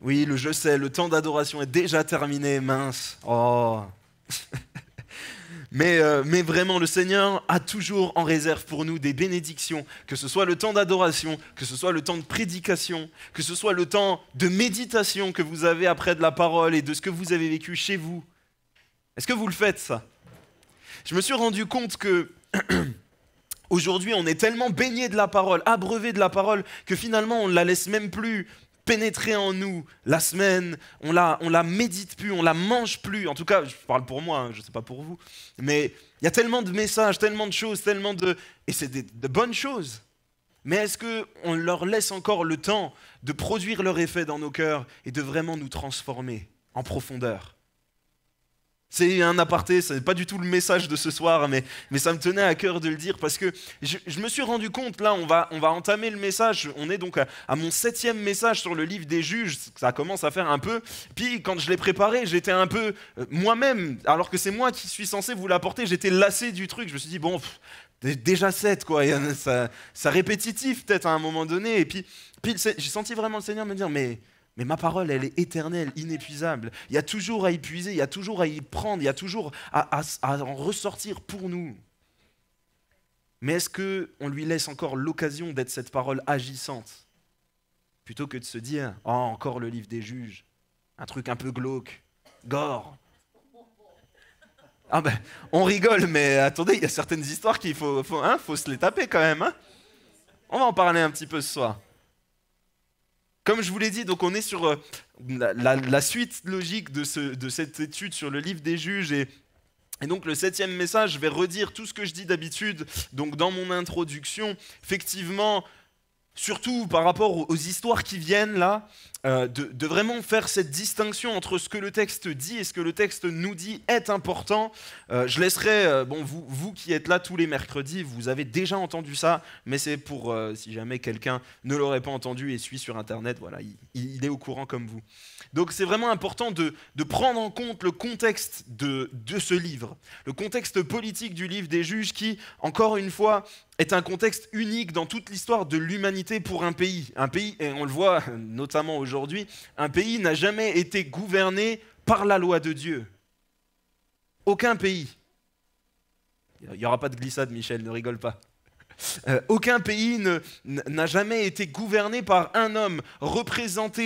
Oui, je sais, le temps d'adoration est déjà terminé, mince. Oh. Mais vraiment, le Seigneur a toujours en réserve pour nous des bénédictions, que ce soit le temps d'adoration, que ce soit le temps de prédication, que ce soit le temps de méditation que vous avez après de la parole et de ce que vous avez vécu chez vous. Est-ce que vous le faites, ça? Je me suis rendu compte que aujourd'hui, on est tellement baigné de la parole, abreuvé de la parole, que finalement, on ne la laisse même plus pénétrer en nous la semaine, on la médite plus, on la mange plus. En tout cas, je parle pour moi, hein, je ne sais pas pour vous. Mais il y a tellement de messages, tellement de choses, et c'est de bonnes choses. Mais est-ce qu'on leur laisse encore le temps de produire leur effet dans nos cœurs et de vraiment nous transformer en profondeur? C'est un aparté, ce n'est pas du tout le message de ce soir, mais ça me tenait à cœur de le dire parce que je me suis rendu compte, là on va entamer le message, on est donc à mon 7e message sur le livre des juges, ça commence à faire un peu, puis quand je l'ai préparé, j'étais un peu moi-même, alors que c'est moi qui suis censé vous l'apporter, j'étais lassé du truc, je me suis dit bon, déjà 7 quoi, ça répétitif peut-être à un moment donné, et puis j'ai senti vraiment le Seigneur me dire mais ma parole, elle est éternelle, inépuisable. Il y a toujours à y puiser, il y a toujours à y prendre, il y a toujours à en ressortir pour nous. Mais est-ce qu'on lui laisse encore l'occasion d'être cette parole agissante? Plutôt que de se dire, oh, encore le livre des juges, un truc un peu glauque, gore. Ah ben, on rigole, mais attendez, il y a certaines histoires qu'il faut se les taper quand même. Hein, on va en parler un petit peu ce soir. Comme je vous l'ai dit, donc on est sur la suite logique de cette étude sur le livre des juges et donc le 7e message, je vais redire tout ce que je dis d'habitude donc dans mon introduction. Effectivement, surtout par rapport aux histoires qui viennent là, de vraiment faire cette distinction entre ce que le texte dit et ce que le texte nous dit est important. Je laisserai, vous qui êtes là tous les mercredis, vous avez déjà entendu ça, mais c'est pour, si jamais quelqu'un ne l'aurait pas entendu et suit sur Internet, voilà, il est au courant comme vous. Donc c'est vraiment important de prendre en compte le contexte de ce livre, le contexte politique du livre des juges qui, encore une fois, est un contexte unique dans toute l'histoire de l'humanité pour un pays. Un pays, et on le voit notamment aujourd'hui, un pays n'a jamais été gouverné par la loi de Dieu. Aucun pays. Il n'y aura pas de glissade, Michel, ne rigole pas. Aucun pays n'a jamais été gouverné par un homme représentant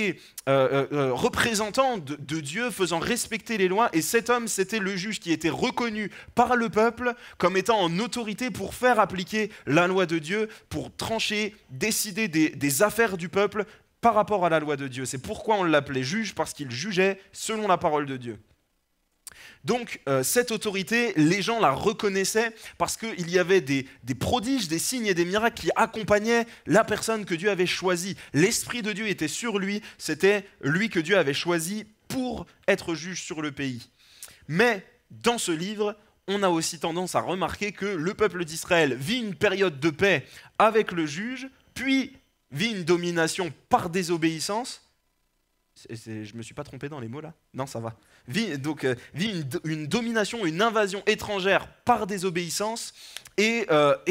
de Dieu, faisant respecter les lois, et cet homme, c'était le juge qui était reconnu par le peuple comme étant en autorité pour faire appliquer la loi de Dieu, pour trancher, décider des affaires du peuple par rapport à la loi de Dieu. C'est pourquoi on l'appelait juge, parce qu'il jugeait selon la parole de Dieu. Donc, cette autorité, les gens la reconnaissaient parce qu'il y avait des prodiges, des signes et des miracles qui accompagnaient la personne que Dieu avait choisie. L'Esprit de Dieu était sur lui, c'était lui que Dieu avait choisi pour être juge sur le pays. Mais dans ce livre, on a aussi tendance à remarquer que le peuple d'Israël vit une période de paix avec le juge, puis vit une domination par désobéissance. Je ne me suis pas trompé dans les mots là? Non, ça va. Vit une domination, une invasion étrangère par désobéissance, et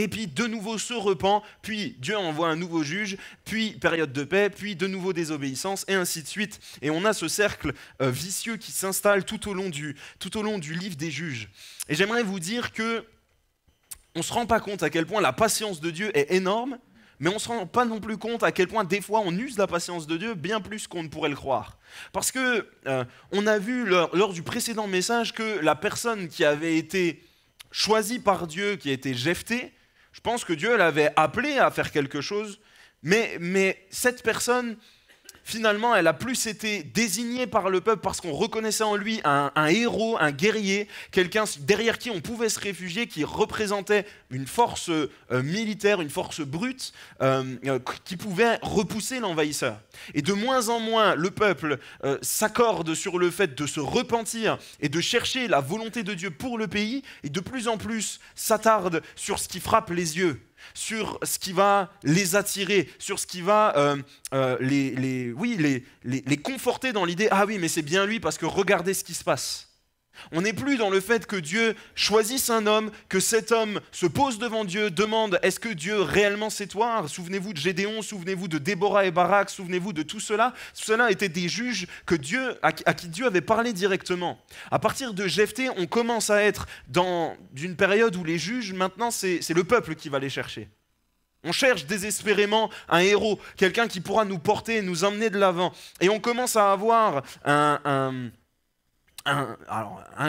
puis de nouveau se repent, puis Dieu envoie un nouveau juge, puis période de paix, puis de nouveau désobéissance, et ainsi de suite. Et on a ce cercle vicieux qui s'installe tout au long du livre des juges. Et j'aimerais vous dire que on ne se rend pas compte à quel point la patience de Dieu est énorme, mais on ne se rend pas non plus compte à quel point des fois on use la patience de Dieu bien plus qu'on ne pourrait le croire. Parce que on a vu lors du précédent message que la personne qui avait été choisie par Dieu, qui a été Jephthé, je pense que Dieu l'avait appelé à faire quelque chose, mais cette personne, finalement, elle a plus été désignée par le peuple parce qu'on reconnaissait en lui un héros, un guerrier, quelqu'un derrière qui on pouvait se réfugier, qui représentait une force militaire, une force brute, qui pouvait repousser l'envahisseur. Et de moins en moins, le peuple s'accorde sur le fait de se repentir et de chercher la volonté de Dieu pour le pays, et de plus en plus s'attarde sur ce qui frappe les yeux, sur ce qui va les attirer, sur ce qui va les conforter dans l'idée « Ah oui, mais c'est bien lui parce que regardez ce qui se passe. On n'est plus dans le fait que Dieu choisisse un homme, que cet homme se pose devant Dieu, demande « Est-ce que Dieu réellement c'est toi ?» Souvenez-vous de Gédéon, souvenez-vous de Déborah et Barak, souvenez-vous de tout cela. Cela étaient des juges à qui Dieu avait parlé directement. À partir de Jephthé, on commence à être dans une période où les juges, maintenant, c'est le peuple qui va les chercher. On cherche désespérément un héros, quelqu'un qui pourra nous porter et nous emmener de l'avant. Et on commence à avoir un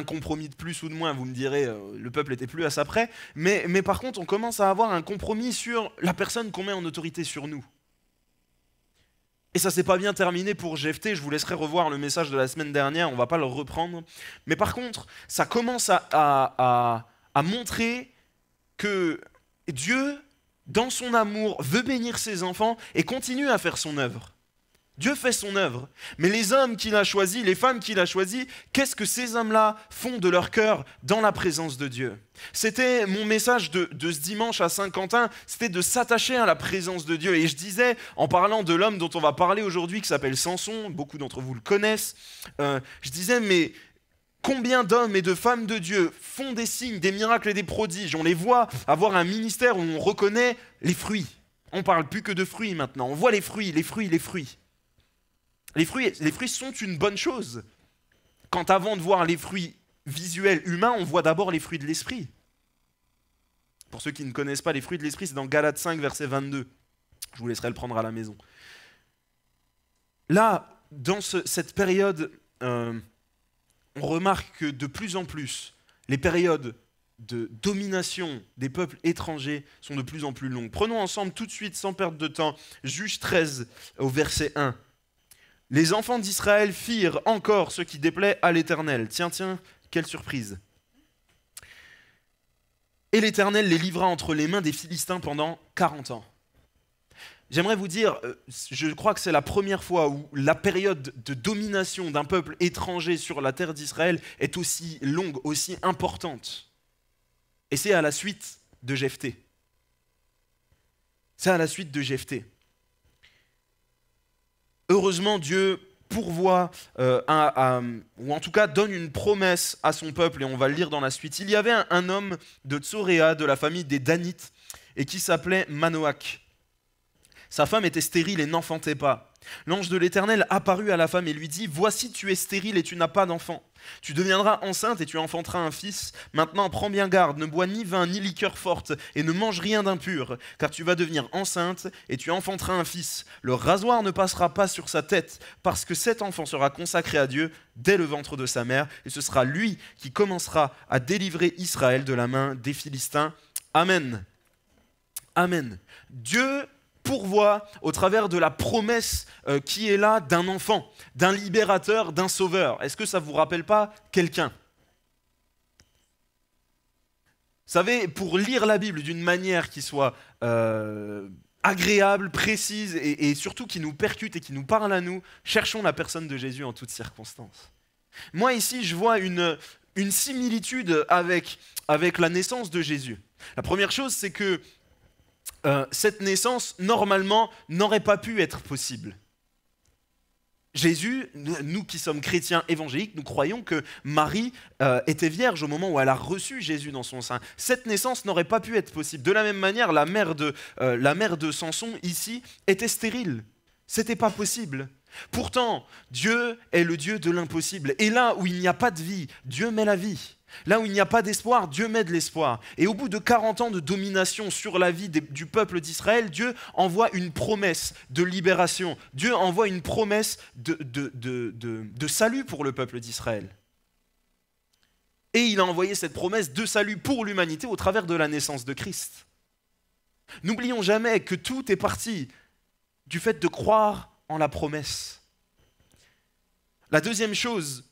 compromis de plus ou de moins, vous me direz, le peuple n'était plus à ça près, mais par contre, on commence à avoir un compromis sur la personne qu'on met en autorité sur nous. Et ça ne s'est pas bien terminé pour Jephthé, je vous laisserai revoir le message de la semaine dernière, on ne va pas le reprendre. Mais par contre, ça commence à montrer que Dieu, dans son amour, veut bénir ses enfants et continue à faire son œuvre. Dieu fait son œuvre, mais les hommes qu'il a choisis, les femmes qu'il a choisis, qu'est-ce que ces hommes-là font de leur cœur dans la présence de Dieu? C'était mon message de ce dimanche à Saint-Quentin, c'était de s'attacher à la présence de Dieu. Et je disais, en parlant de l'homme dont on va parler aujourd'hui, qui s'appelle Samson, beaucoup d'entre vous le connaissent, je disais, mais combien d'hommes et de femmes de Dieu font des signes, des miracles et des prodiges? On les voit avoir un ministère où on reconnaît les fruits. On ne parle plus que de fruits maintenant, on voit les fruits, les fruits, les fruits. Les fruits sont une bonne chose. Quand avant de voir les fruits visuels humains, on voit d'abord les fruits de l'esprit. Pour ceux qui ne connaissent pas les fruits de l'esprit, c'est dans Galates 5, verset 22. Je vous laisserai le prendre à la maison. Là, dans cette période, on remarque que de plus en plus, les périodes de domination des peuples étrangers sont de plus en plus longues. Prenons ensemble tout de suite, sans perdre de temps, Juges 13 au verset 1. Les enfants d'Israël firent encore ce qui déplaît à l'Éternel. Tiens, quelle surprise. Et l'Éternel les livra entre les mains des Philistins pendant 40 ans. J'aimerais vous dire, je crois que c'est la première fois où la période de domination d'un peuple étranger sur la terre d'Israël est aussi longue, aussi importante. Et c'est à la suite de Jephthé. C'est à la suite de Jephthé. Heureusement, Dieu pourvoit, ou en tout cas donne une promesse à son peuple, et on va le lire dans la suite. Il y avait un homme de Tsoréa, de la famille des Danites, et qui s'appelait Manoach. Sa femme était stérile et n'enfantait pas. L'ange de l'Éternel apparut à la femme et lui dit « Voici, tu es stérile et tu n'as pas d'enfant. Tu deviendras enceinte et tu enfanteras un fils. Maintenant, prends bien garde, ne bois ni vin ni liqueur forte et ne mange rien d'impur, car tu vas devenir enceinte et tu enfanteras un fils. Le rasoir ne passera pas sur sa tête, parce que cet enfant sera consacré à Dieu dès le ventre de sa mère, et ce sera lui qui commencera à délivrer Israël de la main des Philistins. Amen. » Amen. Dieu pourvoit au travers de la promesse qui est là d'un enfant, d'un libérateur, d'un sauveur. Est-ce que ça ne vous rappelle pas quelqu'un? Vous savez, pour lire la Bible d'une manière qui soit agréable, précise et surtout qui nous percute et qui nous parle à nous, cherchons la personne de Jésus en toutes circonstances. Moi ici, je vois une similitude avec la naissance de Jésus. La première chose, c'est que cette naissance, normalement, n'aurait pas pu être possible. Jésus, nous qui sommes chrétiens évangéliques, nous croyons que Marie était vierge au moment où elle a reçu Jésus dans son sein. Cette naissance n'aurait pas pu être possible. De la même manière, la mère de Samson, ici, était stérile. C'était pas possible. Pourtant, Dieu est le Dieu de l'impossible. Et là où il n'y a pas de vie, Dieu met la vie. Là où il n'y a pas d'espoir, Dieu met de l'espoir. Et au bout de 40 ans de domination sur la vie du peuple d'Israël, Dieu envoie une promesse de libération. Dieu envoie une promesse de salut pour le peuple d'Israël. Et il a envoyé cette promesse de salut pour l'humanité au travers de la naissance de Christ. N'oublions jamais que tout est parti du fait de croire en la promesse. La deuxième chose,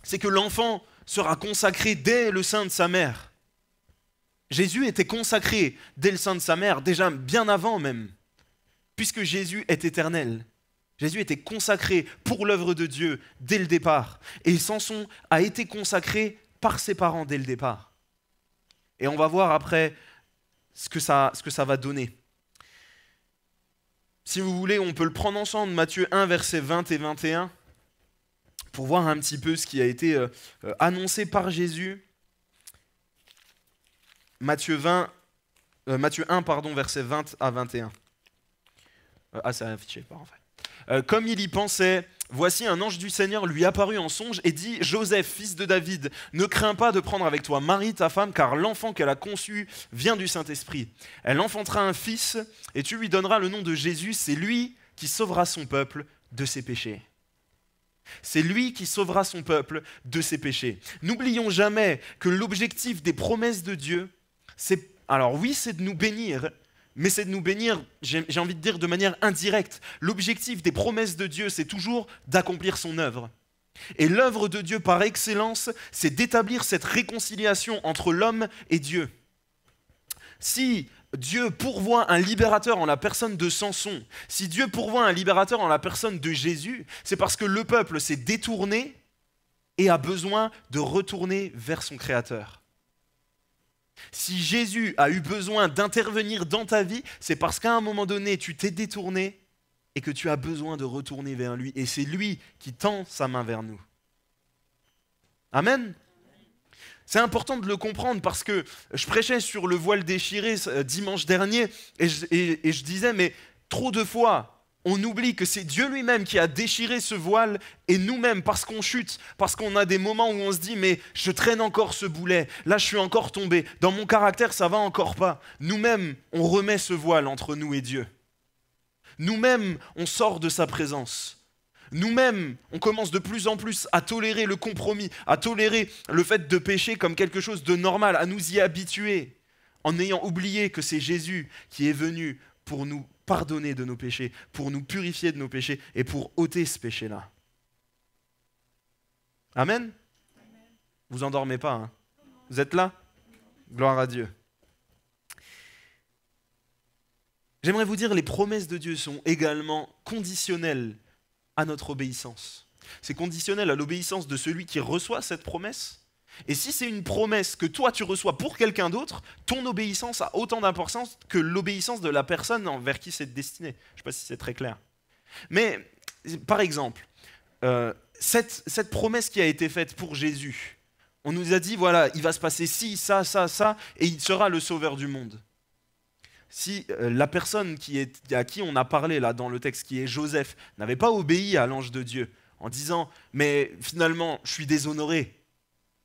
c'est que l'enfant sera consacré dès le sein de sa mère. Jésus était consacré dès le sein de sa mère, déjà bien avant même, puisque Jésus est éternel. Jésus était consacré pour l'œuvre de Dieu dès le départ. Et Samson a été consacré par ses parents dès le départ. Et on va voir après ce que ça va donner. Si vous voulez, on peut le prendre ensemble, Matthieu 1, versets 20 et 21. pour voir un petit peu ce qui a été annoncé par Jésus. Matthieu 1, versets 20 à 21. C'est affiché, pas en fait. Comme il y pensait, voici un ange du Seigneur lui apparut en songe et dit « Joseph, fils de David, ne crains pas de prendre avec toi Marie, ta femme, car l'enfant qu'elle a conçu vient du Saint-Esprit. Elle enfantera un fils et tu lui donneras le nom de Jésus, c'est lui qui sauvera son peuple de ses péchés. » C'est lui qui sauvera son peuple de ses péchés. N'oublions jamais que l'objectif des promesses de Dieu, c'est de nous bénir, mais c'est de nous bénir, j'ai envie de dire, de manière indirecte. L'objectif des promesses de Dieu, c'est toujours d'accomplir son œuvre. Et l'œuvre de Dieu par excellence, c'est d'établir cette réconciliation entre l'homme et Dieu. Si Dieu pourvoit un libérateur en la personne de Samson, si Dieu pourvoit un libérateur en la personne de Jésus, c'est parce que le peuple s'est détourné et a besoin de retourner vers son Créateur. Si Jésus a eu besoin d'intervenir dans ta vie, c'est parce qu'à un moment donné, tu t'es détourné et que tu as besoin de retourner vers lui. Et c'est lui qui tend sa main vers nous. Amen. C'est important de le comprendre parce que je prêchais sur le voile déchiré dimanche dernier et je disais, mais trop de fois, on oublie que c'est Dieu lui-même qui a déchiré ce voile et nous-mêmes, parce qu'on chute, parce qu'on a des moments où on se dit « mais je traîne encore ce boulet, là je suis encore tombé, dans mon caractère ça va encore pas ». Nous-mêmes, on remet ce voile entre nous et Dieu. Nous-mêmes, on sort de sa présence. Nous-mêmes, on commence de plus en plus à tolérer le compromis, à tolérer le fait de pécher comme quelque chose de normal, à nous y habituer, en ayant oublié que c'est Jésus qui est venu pour nous pardonner de nos péchés, pour nous purifier de nos péchés et pour ôter ce péché-là. Amen. Vous endormez pas, hein? Vous êtes là? Gloire à Dieu. J'aimerais vous dire, les promesses de Dieu sont également conditionnelles à notre obéissance. C'est conditionnel à l'obéissance de celui qui reçoit cette promesse. Et si c'est une promesse que toi tu reçois pour quelqu'un d'autre, ton obéissance a autant d'importance que l'obéissance de la personne envers qui c'est destiné. Je ne sais pas si c'est très clair. Mais par exemple, cette promesse qui a été faite pour Jésus, on nous a dit, voilà, il va se passer ci, ça, et il sera le sauveur du monde. Si la personne à qui on a parlé là dans le texte, qui est Joseph, n'avait pas obéi à l'ange de Dieu en disant « mais finalement, je suis déshonoré »,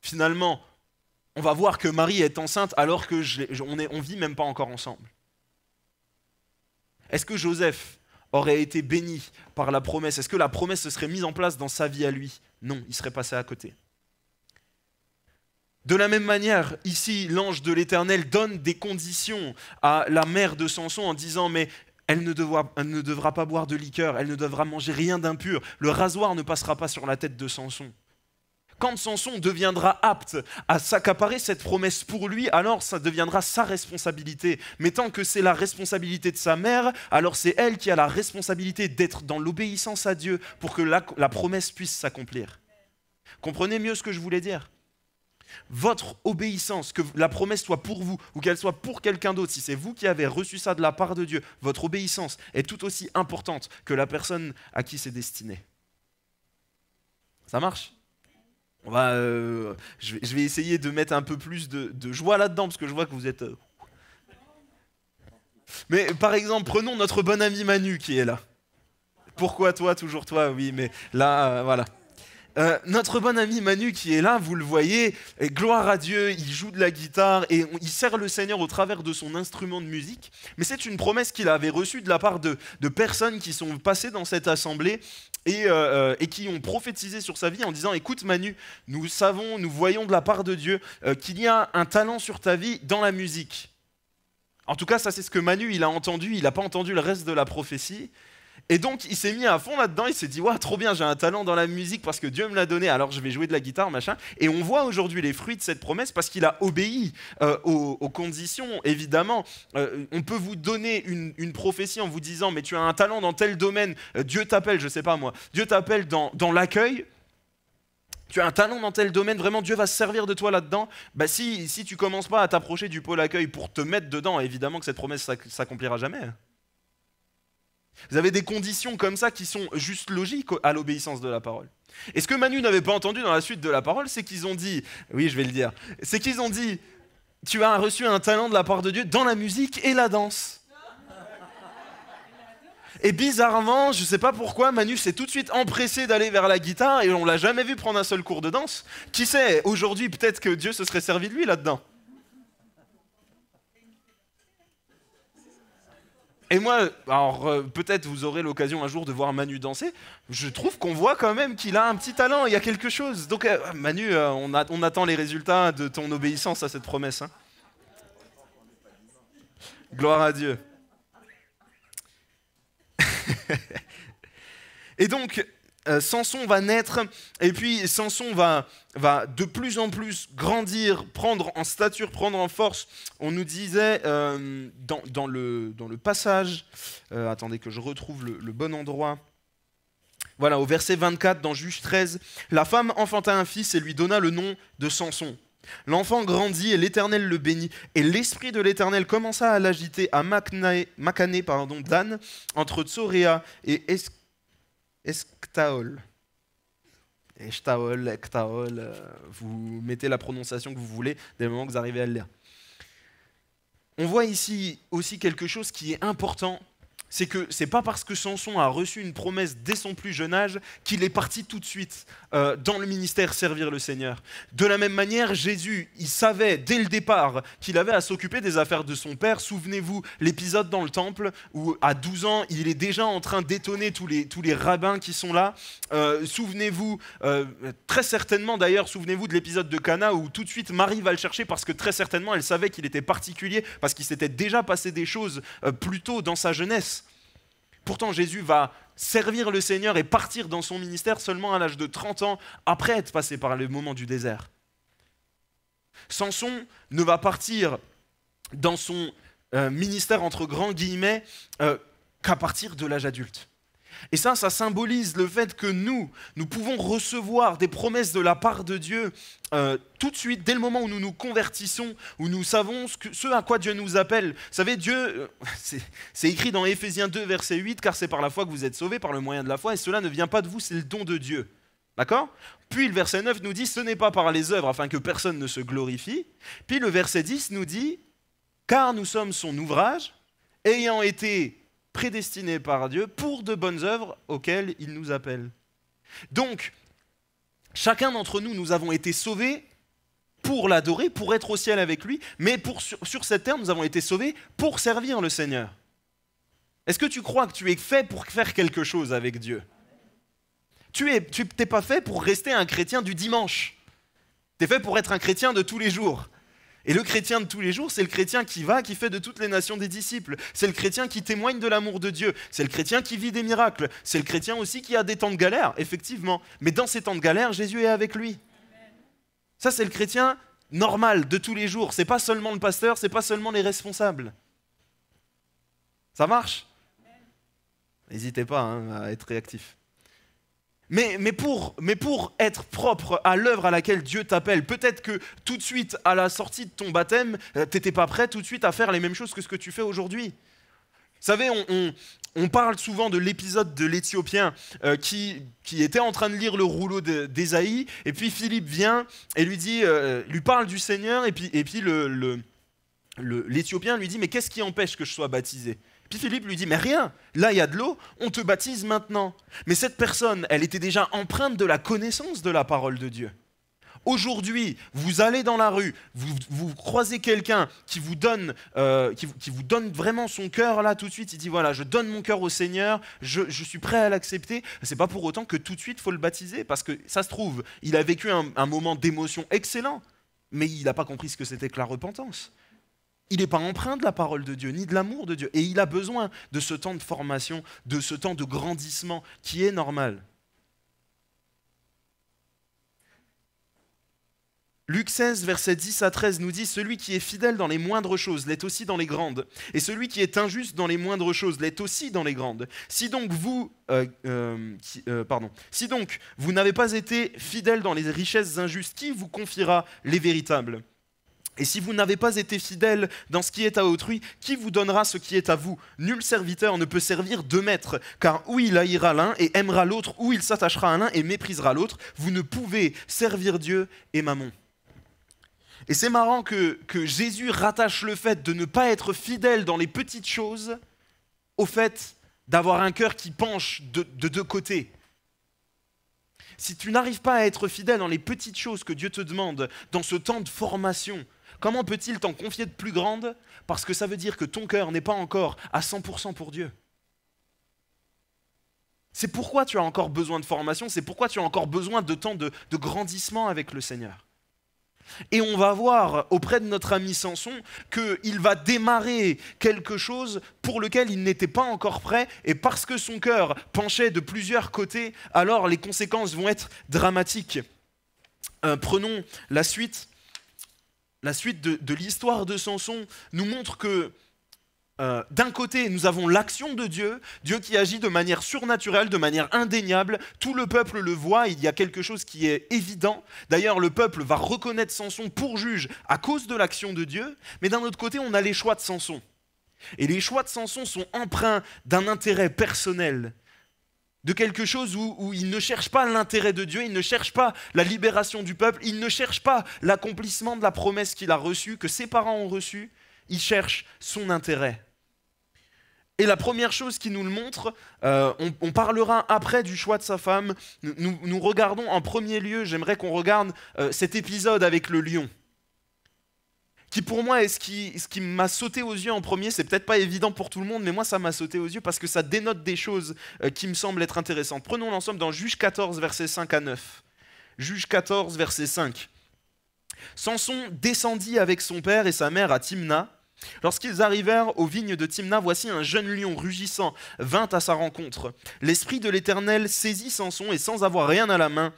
finalement, on va voir que Marie est enceinte alors que on vit même pas encore ensemble. Est-ce que Joseph aurait été béni par la promesse? Est-ce que la promesse se serait mise en place dans sa vie à lui? Non, il serait passé à côté. De la même manière, ici, l'ange de l'Éternel donne des conditions à la mère de Samson en disant « mais elle ne devra pas boire de liqueur, elle ne devra manger rien d'impur, le rasoir ne passera pas sur la tête de Samson ». Quand Samson deviendra apte à s'accaparer cette promesse pour lui, alors ça deviendra sa responsabilité. Mais tant que c'est la responsabilité de sa mère, alors c'est elle qui a la responsabilité d'être dans l'obéissance à Dieu pour que la promesse puisse s'accomplir. Comprenez mieux ce que je voulais dire? Votre obéissance, que la promesse soit pour vous ou qu'elle soit pour quelqu'un d'autre, si c'est vous qui avez reçu ça de la part de Dieu, votre obéissance est tout aussi importante que la personne à qui c'est destiné. Ça marche? Je vais essayer de mettre un peu plus de joie là-dedans, parce que je vois que vous êtes... Mais par exemple, prenons notre bon ami Manu qui est là. Pourquoi toi, toujours toi? Oui, mais là, voilà. Notre bon ami Manu qui est là, vous le voyez, et gloire à Dieu, il joue de la guitare et il sert le Seigneur au travers de son instrument de musique. Mais c'est une promesse qu'il avait reçue de la part de personnes qui sont passées dans cette assemblée et qui ont prophétisé sur sa vie en disant « Écoute Manu, nous voyons de la part de Dieu qu'il y a un talent sur ta vie dans la musique. » En tout cas, ça c'est ce que Manu il a entendu, il n'a pas entendu le reste de la prophétie. Et donc, il s'est mis à fond là-dedans, il s'est dit « Waouh, trop bien, j'ai un talent dans la musique parce que Dieu me l'a donné, alors je vais jouer de la guitare, machin. » Et on voit aujourd'hui les fruits de cette promesse parce qu'il a obéi aux conditions, évidemment. On peut vous donner une prophétie en vous disant « Mais tu as un talent dans tel domaine, Dieu t'appelle, je sais pas moi, Dieu t'appelle dans l'accueil. » Tu as un talent dans tel domaine, vraiment Dieu va se servir de toi là-dedans. Bah si tu commences pas à t'approcher du pôle accueil pour te mettre dedans, évidemment que cette promesse s'accomplira jamais. Vous avez des conditions comme ça qui sont juste logiques à l'obéissance de la parole. Et ce que Manu n'avait pas entendu dans la suite de la parole, c'est qu'ils ont dit, oui je vais le dire, c'est qu'ils ont dit, tu as reçu un talent de la part de Dieu dans la musique et la danse. Et bizarrement, je ne sais pas pourquoi, Manu s'est tout de suite empressé d'aller vers la guitare et on ne l'a jamais vu prendre un seul cours de danse. Qui sait, aujourd'hui peut-être que Dieu se serait servi de lui là-dedans. Et moi, alors peut-être vous aurez l'occasion un jour de voir Manu danser, je trouve qu'on voit quand même qu'il a un petit talent, il y a quelque chose. Donc Manu, on attend les résultats de ton obéissance à cette promesse. Hein. Gloire à Dieu. Et donc, Samson va naître, et puis Samson va de plus en plus grandir, prendre en stature, prendre en force. On nous disait dans le passage, attendez que je retrouve le bon endroit, voilà, au verset 24 dans Juge 13, « La femme enfanta un fils et lui donna le nom de Samson. L'enfant grandit et l'Éternel le bénit. Et l'esprit de l'Éternel commença à l'agiter à Macané, Dan, entre Tsoréa et Eshtaol. Eshtaol, vous mettez la prononciation que vous voulez dès le moment que vous arrivez à le lire. On voit ici aussi quelque chose qui est important, c'est que c'est pas parce que Samson a reçu une promesse dès son plus jeune âge qu'il est parti tout de suite dans le ministère servir le Seigneur. De la même manière, Jésus, il savait dès le départ qu'il avait à s'occuper des affaires de son Père. Souvenez-vous l'épisode dans le temple où à 12 ans, il est déjà en train d'étonner tous les rabbins qui sont là. Souvenez-vous, très certainement d'ailleurs, souvenez-vous de l'épisode de Cana où tout de suite Marie va le chercher parce que très certainement elle savait qu'il était particulier parce qu'il s'était déjà passé des choses plus tôt dans sa jeunesse. Pourtant, Jésus va servir le Seigneur et partir dans son ministère seulement à l'âge de 30 ans, après être passé par le moment du désert. Samson ne va partir dans son ministère, entre grands guillemets, qu'à partir de l'âge adulte. Et ça symbolise le fait que nous pouvons recevoir des promesses de la part de Dieu tout de suite, dès le moment où nous nous convertissons, où nous savons ce à quoi Dieu nous appelle. Vous savez, Dieu, c'est écrit dans Éphésiens 2, verset 8, « Car c'est par la foi que vous êtes sauvés, par le moyen de la foi, et cela ne vient pas de vous, c'est le don de Dieu. » D'accord ? Puis le verset 9 nous dit « Ce n'est pas par les œuvres, afin que personne ne se glorifie. » Puis le verset 10 nous dit « Car nous sommes son ouvrage, ayant été prédestinés par Dieu pour de bonnes œuvres auxquelles il nous appelle. » Donc, chacun d'entre nous, nous avons été sauvés pour l'adorer, pour être au ciel avec lui, mais sur cette terre, nous avons été sauvés pour servir le Seigneur. Est-ce que tu crois que tu es fait pour faire quelque chose avec Dieu ? Tu n'es pas fait pour rester un chrétien du dimanche. Tu es fait pour être un chrétien de tous les jours. Et le chrétien de tous les jours, c'est le chrétien qui fait de toutes les nations des disciples. C'est le chrétien qui témoigne de l'amour de Dieu. C'est le chrétien qui vit des miracles. C'est le chrétien aussi qui a des temps de galère, effectivement. Mais dans ces temps de galère, Jésus est avec lui. Ça, c'est le chrétien normal de tous les jours. C'est pas seulement le pasteur, c'est pas seulement les responsables. Ça marche ? N'hésitez pas à être réactif. Mais pour être propre à l'œuvre à laquelle Dieu t'appelle, peut-être que tout de suite, à la sortie de ton baptême, tu n'étais pas prêt tout de suite à faire les mêmes choses que ce que tu fais aujourd'hui. Vous savez, on parle souvent de l'épisode de l'Éthiopien qui était en train de lire le rouleau d'Ésaïe, et puis Philippe vient et lui parle du Seigneur, et puis l'Éthiopien lui dit « Mais qu'est-ce qui empêche que je sois baptisé ?» Puis Philippe lui dit « Mais rien, là il y a de l'eau, on te baptise maintenant. » Mais cette personne, elle était déjà empreinte de la connaissance de la parole de Dieu. Aujourd'hui, vous allez dans la rue, vous croisez quelqu'un qui vous donne vraiment son cœur là tout de suite, il dit « Voilà, je donne mon cœur au Seigneur, je suis prêt à l'accepter. » C'est pas pour autant que tout de suite il faut le baptiser, parce que ça se trouve, il a vécu un moment d'émotion excellent, mais il n'a pas compris ce que c'était que la repentance. Il n'est pas empreint de la parole de Dieu, ni de l'amour de Dieu. Et il a besoin de ce temps de formation, de ce temps de grandissement qui est normal. Luc 16, versets 10 à 13 nous dit « Celui qui est fidèle dans les moindres choses l'est aussi dans les grandes. Et celui qui est injuste dans les moindres choses l'est aussi dans les grandes. Si donc vous n'avez pas été fidèle dans les richesses injustes, qui vous confiera les véritables ? Et si vous n'avez pas été fidèle dans ce qui est à autrui, qui vous donnera ce qui est à vous? Nul serviteur ne peut servir deux maîtres, car ou il haïra l'un et aimera l'autre, ou il s'attachera à l'un et méprisera l'autre. Vous ne pouvez servir Dieu et Mammon. Et c'est marrant que Jésus rattache le fait de ne pas être fidèle dans les petites choses au fait d'avoir un cœur qui penche de deux côtés. Si tu n'arrives pas à être fidèle dans les petites choses que Dieu te demande, dans ce temps de formation, comment peut-il t'en confier de plus grandes? Parce que ça veut dire que ton cœur n'est pas encore à 100% pour Dieu. C'est pourquoi tu as encore besoin de formation, c'est pourquoi tu as encore besoin de temps de grandissement avec le Seigneur. Et on va voir auprès de notre ami Samson qu'il va démarrer quelque chose pour lequel il n'était pas encore prêt, et parce que son cœur penchait de plusieurs côtés, alors les conséquences vont être dramatiques. Prenons la suite. La suite de l'histoire de Samson nous montre que d'un côté, nous avons l'action de Dieu, Dieu qui agit de manière surnaturelle, de manière indéniable. Tout le peuple le voit, il y a quelque chose qui est évident. D'ailleurs, le peuple va reconnaître Samson pour juge à cause de l'action de Dieu. Mais d'un autre côté, on a les choix de Samson. Et les choix de Samson sont empreints d'un intérêt personnel, de quelque chose où il ne cherche pas l'intérêt de Dieu, il ne cherche pas la libération du peuple, il ne cherche pas l'accomplissement de la promesse qu'il a reçue, que ses parents ont reçue, il cherche son intérêt. Et la première chose qui nous le montre, on parlera après du choix de sa femme, nous regardons en premier lieu, j'aimerais qu'on regarde cet épisode avec le lion, qui pour moi est ce qui m'a sauté aux yeux en premier. C'est peut-être pas évident pour tout le monde, mais moi ça m'a sauté aux yeux parce que ça dénote des choses qui me semblent être intéressantes. Prenons l'ensemble dans Juge 14, versets 5 à 9. Juge 14, verset 5. Samson descendit avec son père et sa mère à Timna. Lorsqu'ils arrivèrent aux vignes de Timna, voici un jeune lion rugissant vint à sa rencontre. L'esprit de l'Éternel saisit Samson et sans avoir rien à la main,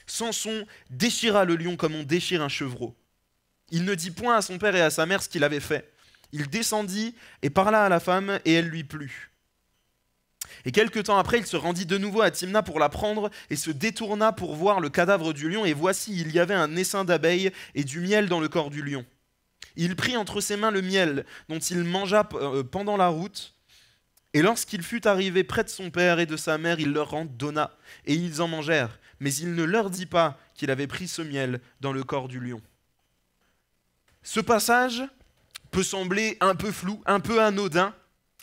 Samson déchira le lion comme on déchire un chevreau. Il ne dit point à son père et à sa mère ce qu'il avait fait. Il descendit et parla à la femme et elle lui plut. Et quelque temps après, il se rendit de nouveau à Timna pour la prendre et se détourna pour voir le cadavre du lion. Et voici, il y avait un essaim d'abeilles et du miel dans le corps du lion. Il prit entre ses mains le miel dont il mangea pendant la route. Et lorsqu'il fut arrivé près de son père et de sa mère, il leur en donna. Et ils en mangèrent. Mais il ne leur dit pas qu'il avait pris ce miel dans le corps du lion. Ce passage peut sembler un peu flou, un peu anodin,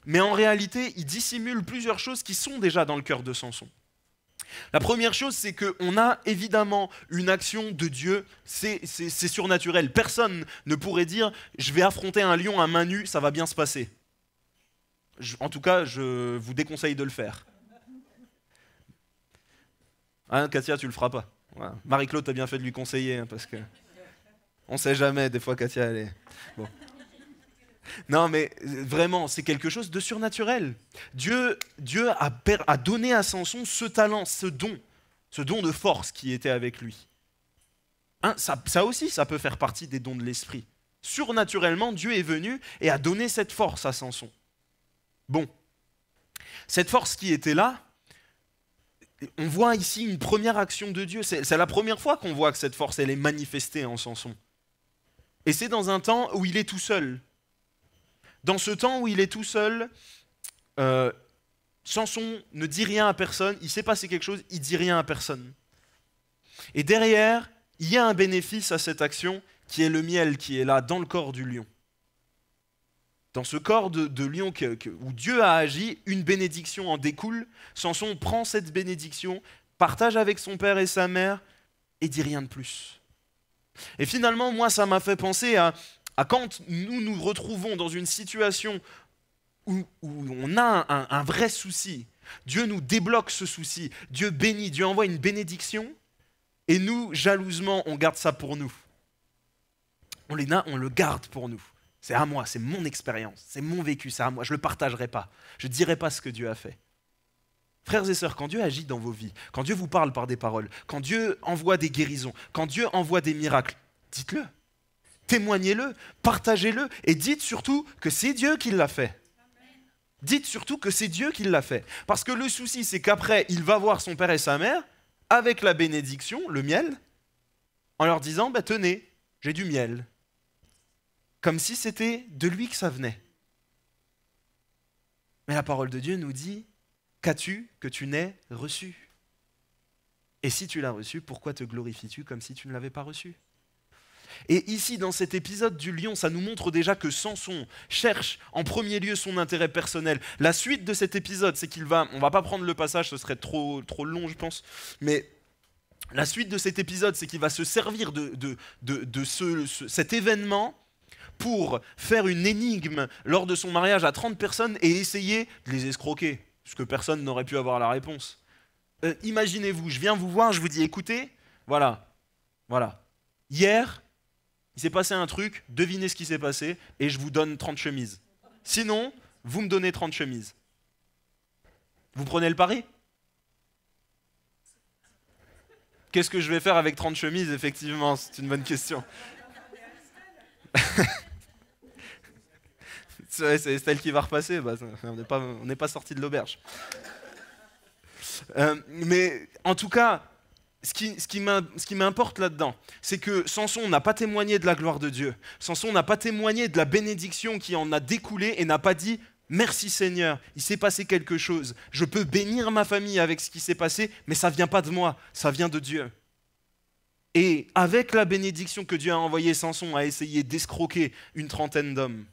mais en réalité, il dissimule plusieurs choses qui sont déjà dans le cœur de Samson. La première chose, c'est qu'on a évidemment une action de Dieu, c'est surnaturel. Personne ne pourrait dire « je vais affronter un lion à main nue, ça va bien se passer ». En tout cas, je vous déconseille de le faire. Hein, Katia, tu le feras pas. Voilà. Marie-Claude, t'as bien fait de lui conseiller, hein, parce que on sait jamais, des fois Katia, elle est... Bon. Non, mais vraiment, c'est quelque chose de surnaturel. Dieu a donné à Samson ce talent, ce don de force qui était avec lui. Hein, ça aussi, ça peut faire partie des dons de l'esprit. Surnaturellement, Dieu est venu et a donné cette force à Samson. Bon, cette force qui était là, on voit ici une première action de Dieu. C'est la première fois qu'on voit que cette force, elle est manifestée en Samson. Et c'est dans un temps où il est tout seul. Dans ce temps où il est tout seul, Samson ne dit rien à personne, il s'est passé quelque chose, il dit rien à personne. Et derrière, il y a un bénéfice à cette action qui est le miel qui est là dans le corps du lion. Dans ce corps de lion où Dieu a agi, une bénédiction en découle. Samson prend cette bénédiction, partage avec son père et sa mère et dit rien de plus. Et finalement, moi, ça m'a fait penser à quand nous nous retrouvons dans une situation où on a un vrai souci. Dieu nous débloque ce souci. Dieu bénit, Dieu envoie une bénédiction. Et nous, jalousement, on garde ça pour nous. On le garde pour nous. C'est à moi, c'est mon expérience, c'est mon vécu, c'est à moi. Je ne le partagerai pas. Je ne dirai pas ce que Dieu a fait. Frères et sœurs, quand Dieu agit dans vos vies, quand Dieu vous parle par des paroles, quand Dieu envoie des guérisons, quand Dieu envoie des miracles, dites-le. Témoignez-le, partagez-le et dites surtout que c'est Dieu qui l'a fait. Dites surtout que c'est Dieu qui l'a fait. Parce que le souci, c'est qu'après, il va voir son père et sa mère avec la bénédiction, le miel, en leur disant « tenez, j'ai du miel. comme si c'était de lui que ça venait. Mais la parole de Dieu nous dit, qu'as-tu que tu n'aies reçu? Et si tu l'as reçu, pourquoi te glorifies-tu comme si tu ne l'avais pas reçu? Et ici, dans cet épisode du lion, ça nous montre déjà que Samson cherche en premier lieu son intérêt personnel. La suite de cet épisode, c'est qu'il va, on va pas prendre le passage, ce serait trop long je pense, mais la suite de cet épisode, c'est qu'il va se servir de cet événement pour faire une énigme lors de son mariage à 30 personnes et essayer de les escroquer, parce que personne n'aurait pu avoir la réponse. Imaginez-vous, je viens vous voir, je vous dis, écoutez, voilà, hier, il s'est passé un truc, devinez ce qui s'est passé, et je vous donne 30 chemises. Sinon, vous me donnez 30 chemises. Vous prenez le pari? Qu'est-ce que je vais faire avec 30 chemises? Effectivement, c'est une bonne question. C'est celle qui va repasser, bah, on n'est pas sorti de l'auberge. Mais en tout cas, ce qui m'importe là-dedans, c'est que Samson n'a pas témoigné de la gloire de Dieu. Samson n'a pas témoigné de la bénédiction qui en a découlé et n'a pas dit « Merci Seigneur, il s'est passé quelque chose. Je peux bénir ma famille avec ce qui s'est passé, mais ça ne vient pas de moi, ça vient de Dieu. » Et avec la bénédiction que Dieu a envoyée, Samson a essayé d'escroquer une trentaine d'hommes.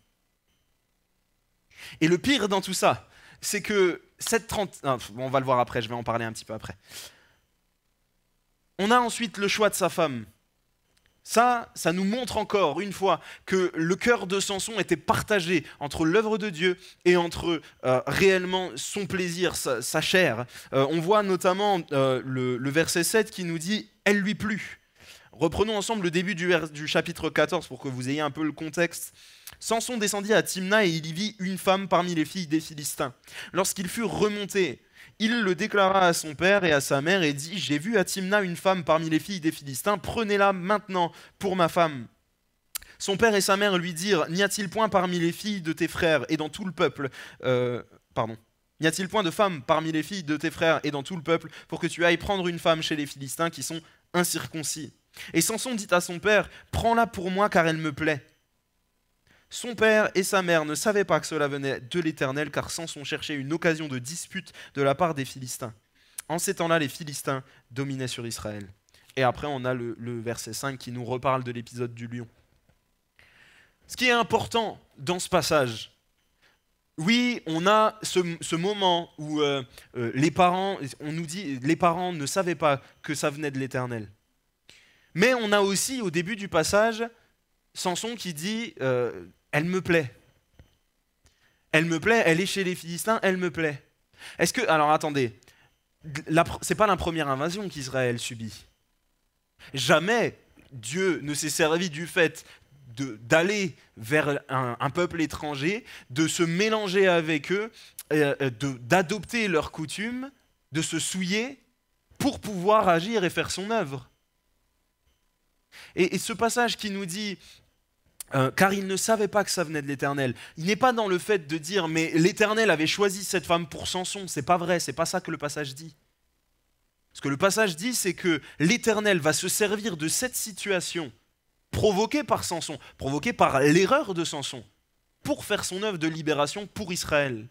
Et le pire dans tout ça, c'est que on va le voir après, je vais en parler un petit peu après. On a ensuite le choix de sa femme. Ça nous montre encore une fois que le cœur de Samson était partagé entre l'œuvre de Dieu et entre réellement son plaisir, sa chair. On voit notamment le verset 7 qui nous dit « Elle lui plut ». Reprenons ensemble le début du chapitre 14 pour que vous ayez un peu le contexte. Samson descendit à Timna et il y vit une femme parmi les filles des Philistins. Lorsqu'il fut remonté, il le déclara à son père et à sa mère et dit « J'ai vu à Timna une femme parmi les filles des Philistins, prenez-la maintenant pour ma femme. » Son père et sa mère lui dirent « N'y a-t-il point parmi les filles de tes frères et dans tout le peuple N'y a-t-il point de femme parmi les filles de tes frères et dans tout le peuple pour que tu ailles prendre une femme chez les Philistins qui sont incirconcis ?» Et Samson dit à son père « Prends-la pour moi car elle me plaît. » Son père et sa mère ne savaient pas que cela venait de l'Éternel, car Samson cherchait une occasion de dispute de la part des Philistins. En ces temps-là, les Philistins dominaient sur Israël. Et après, on a le verset 5 qui nous reparle de l'épisode du lion. Ce qui est important dans ce passage, oui, on a ce moment où les parents, on nous dit, les parents ne savaient pas que ça venait de l'Éternel. Mais on a aussi, au début du passage, Samson qui dit elle me plaît. Elle me plaît, elle est chez les Philistins, elle me plaît. Est-ce que, alors attendez, c'est pas la première invasion qu'Israël subit. Jamais Dieu ne s'est servi du fait d'aller vers un peuple étranger, de se mélanger avec eux, d'adopter leurs coutumes, de se souiller pour pouvoir agir et faire son œuvre. Et ce passage qui nous dit car il ne savait pas que ça venait de l'Éternel. Il n'est pas dans le fait de dire mais l'Éternel avait choisi cette femme pour Samson. C'est pas vrai, c'est pas ça que le passage dit. Ce que le passage dit, c'est que l'Éternel va se servir de cette situation provoquée par Samson, provoquée par l'erreur de Samson, pour faire son œuvre de libération pour Israël.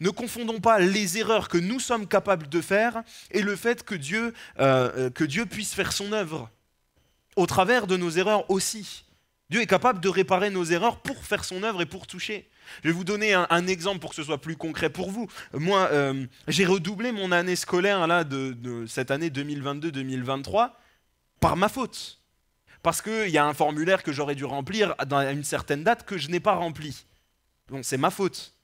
Ne confondons pas les erreurs que nous sommes capables de faire et le fait que Dieu puisse faire son œuvre au travers de nos erreurs aussi. Dieu est capable de réparer nos erreurs pour faire son œuvre et pour toucher. Je vais vous donner un exemple pour que ce soit plus concret pour vous. Moi, j'ai redoublé mon année scolaire là, de cette année 2022-2023 par ma faute. Parce qu'il y a un formulaire que j'aurais dû remplir à une certaine date que je n'ai pas rempli. Donc c'est ma faute.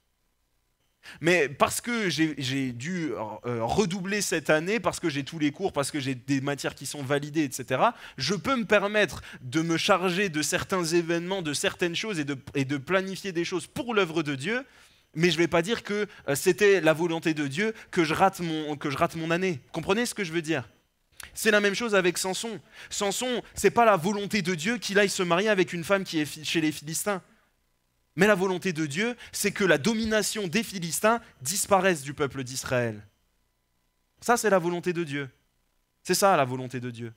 Mais parce que j'ai dû redoubler cette année, parce que j'ai tous les cours, parce que j'ai des matières qui sont validées, etc., je peux me permettre de me charger de certains événements, de certaines choses et de planifier des choses pour l'œuvre de Dieu, mais je ne vais pas dire que c'était la volonté de Dieu que je rate mon année. Comprenez ce que je veux dire ? C'est la même chose avec Samson. Samson, ce n'est pas la volonté de Dieu qu'il aille se marier avec une femme qui est chez les Philistins. Mais la volonté de Dieu, c'est que la domination des Philistins disparaisse du peuple d'Israël. Ça, c'est la volonté de Dieu. C'est ça, la volonté de Dieu.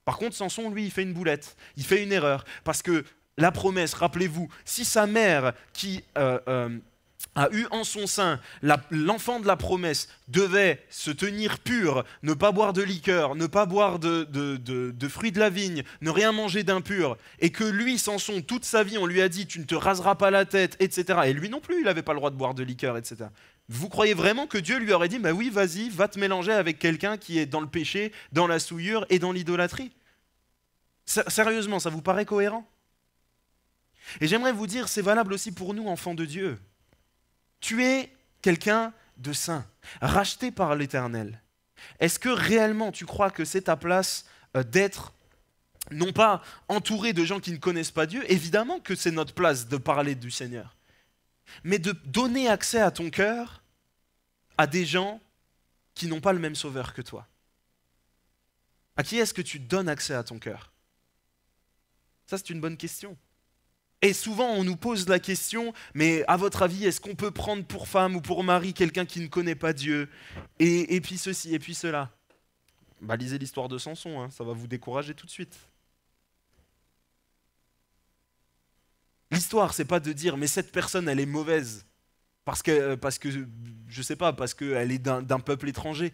Par contre, Samson, lui, il fait une boulette. Il fait une erreur. Parce que la promesse, rappelez-vous, si sa mère qui a eu en son sein l'enfant de la promesse devait se tenir pur, ne pas boire de liqueur, ne pas boire de fruits de la vigne, ne rien manger d'impur, et que lui, Samson, toute sa vie, on lui a dit tu ne te raseras pas la tête, etc. Et lui non plus, il n'avait pas le droit de boire de liqueur, etc. Vous croyez vraiment que Dieu lui aurait dit bah oui, vas-y, va te mélanger avec quelqu'un qui est dans le péché, dans la souillure et dans l'idolâtrie? Sérieusement, ça vous paraît cohérent? Et j'aimerais vous dire, c'est valable aussi pour nous, enfants de Dieu. Tu es quelqu'un de saint, racheté par l'Éternel. Est-ce que réellement tu crois que c'est ta place d'être, non pas entouré de gens qui ne connaissent pas Dieu, évidemment que c'est notre place de parler du Seigneur, mais de donner accès à ton cœur à des gens qui n'ont pas le même sauveur que toi? À qui est-ce que tu donnes accès à ton cœur? Ça, c'est une bonne question. Et souvent, on nous pose la question, mais à votre avis, est-ce qu'on peut prendre pour femme ou pour mari quelqu'un qui ne connaît pas Dieu? Et puis ceci, et puis cela. Bah, lisez l'histoire de Samson, hein, ça va vous décourager tout de suite. L'histoire, c'est pas de dire, mais cette personne, elle est mauvaise, parce que je sais pas, parce qu'elle est d'un peuple étranger.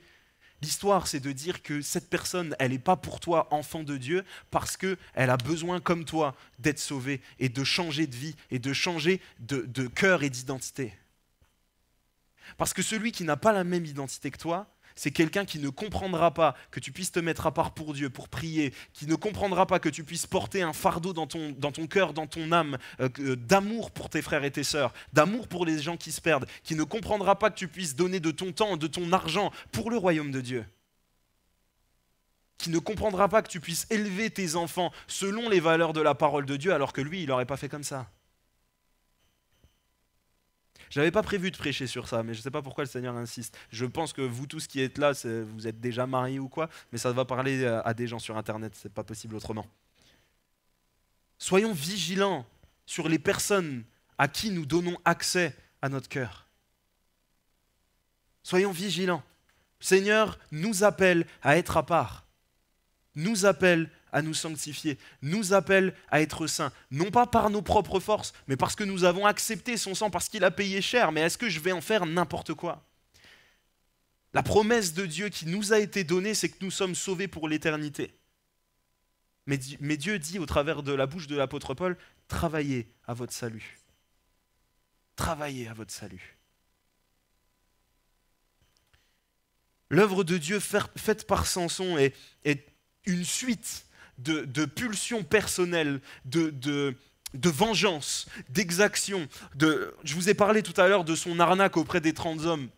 L'histoire, c'est de dire que cette personne, elle n'est pas pour toi enfant de Dieu parce qu'elle a besoin, comme toi, d'être sauvée et de changer de vie et de changer de cœur et d'identité. Parce que celui qui n'a pas la même identité que toi, c'est quelqu'un qui ne comprendra pas que tu puisses te mettre à part pour Dieu, pour prier, qui ne comprendra pas que tu puisses porter un fardeau dans ton cœur, dans ton âme, d'amour pour tes frères et tes sœurs, d'amour pour les gens qui se perdent, qui ne comprendra pas que tu puisses donner de ton temps, de ton argent pour le royaume de Dieu, qui ne comprendra pas que tu puisses élever tes enfants selon les valeurs de la parole de Dieu, alors que lui, il n'aurait pas fait comme ça. Je n'avais pas prévu de prêcher sur ça, mais je ne sais pas pourquoi le Seigneur insiste. Je pense que vous tous qui êtes là, vous êtes déjà mariés ou quoi, mais ça va parler à des gens sur Internet, c'est pas possible autrement. Soyons vigilants sur les personnes à qui nous donnons accès à notre cœur. Soyons vigilants. Le Seigneur nous appelle à être à part, nous appelle à nous sanctifier, nous appelle à être saints, non pas par nos propres forces, mais parce que nous avons accepté son sang, parce qu'il a payé cher. Mais est-ce que je vais en faire n'importe quoi? La promesse de Dieu qui nous a été donnée, c'est que nous sommes sauvés pour l'éternité. Mais Dieu dit au travers de la bouche de l'apôtre Paul, travaillez à votre salut. Travaillez à votre salut. L'œuvre de Dieu faite par Samson est une suite de pulsions personnelles, de vengeance, d'exaction. Je vous ai parlé tout à l'heure de son arnaque auprès des 30 hommes.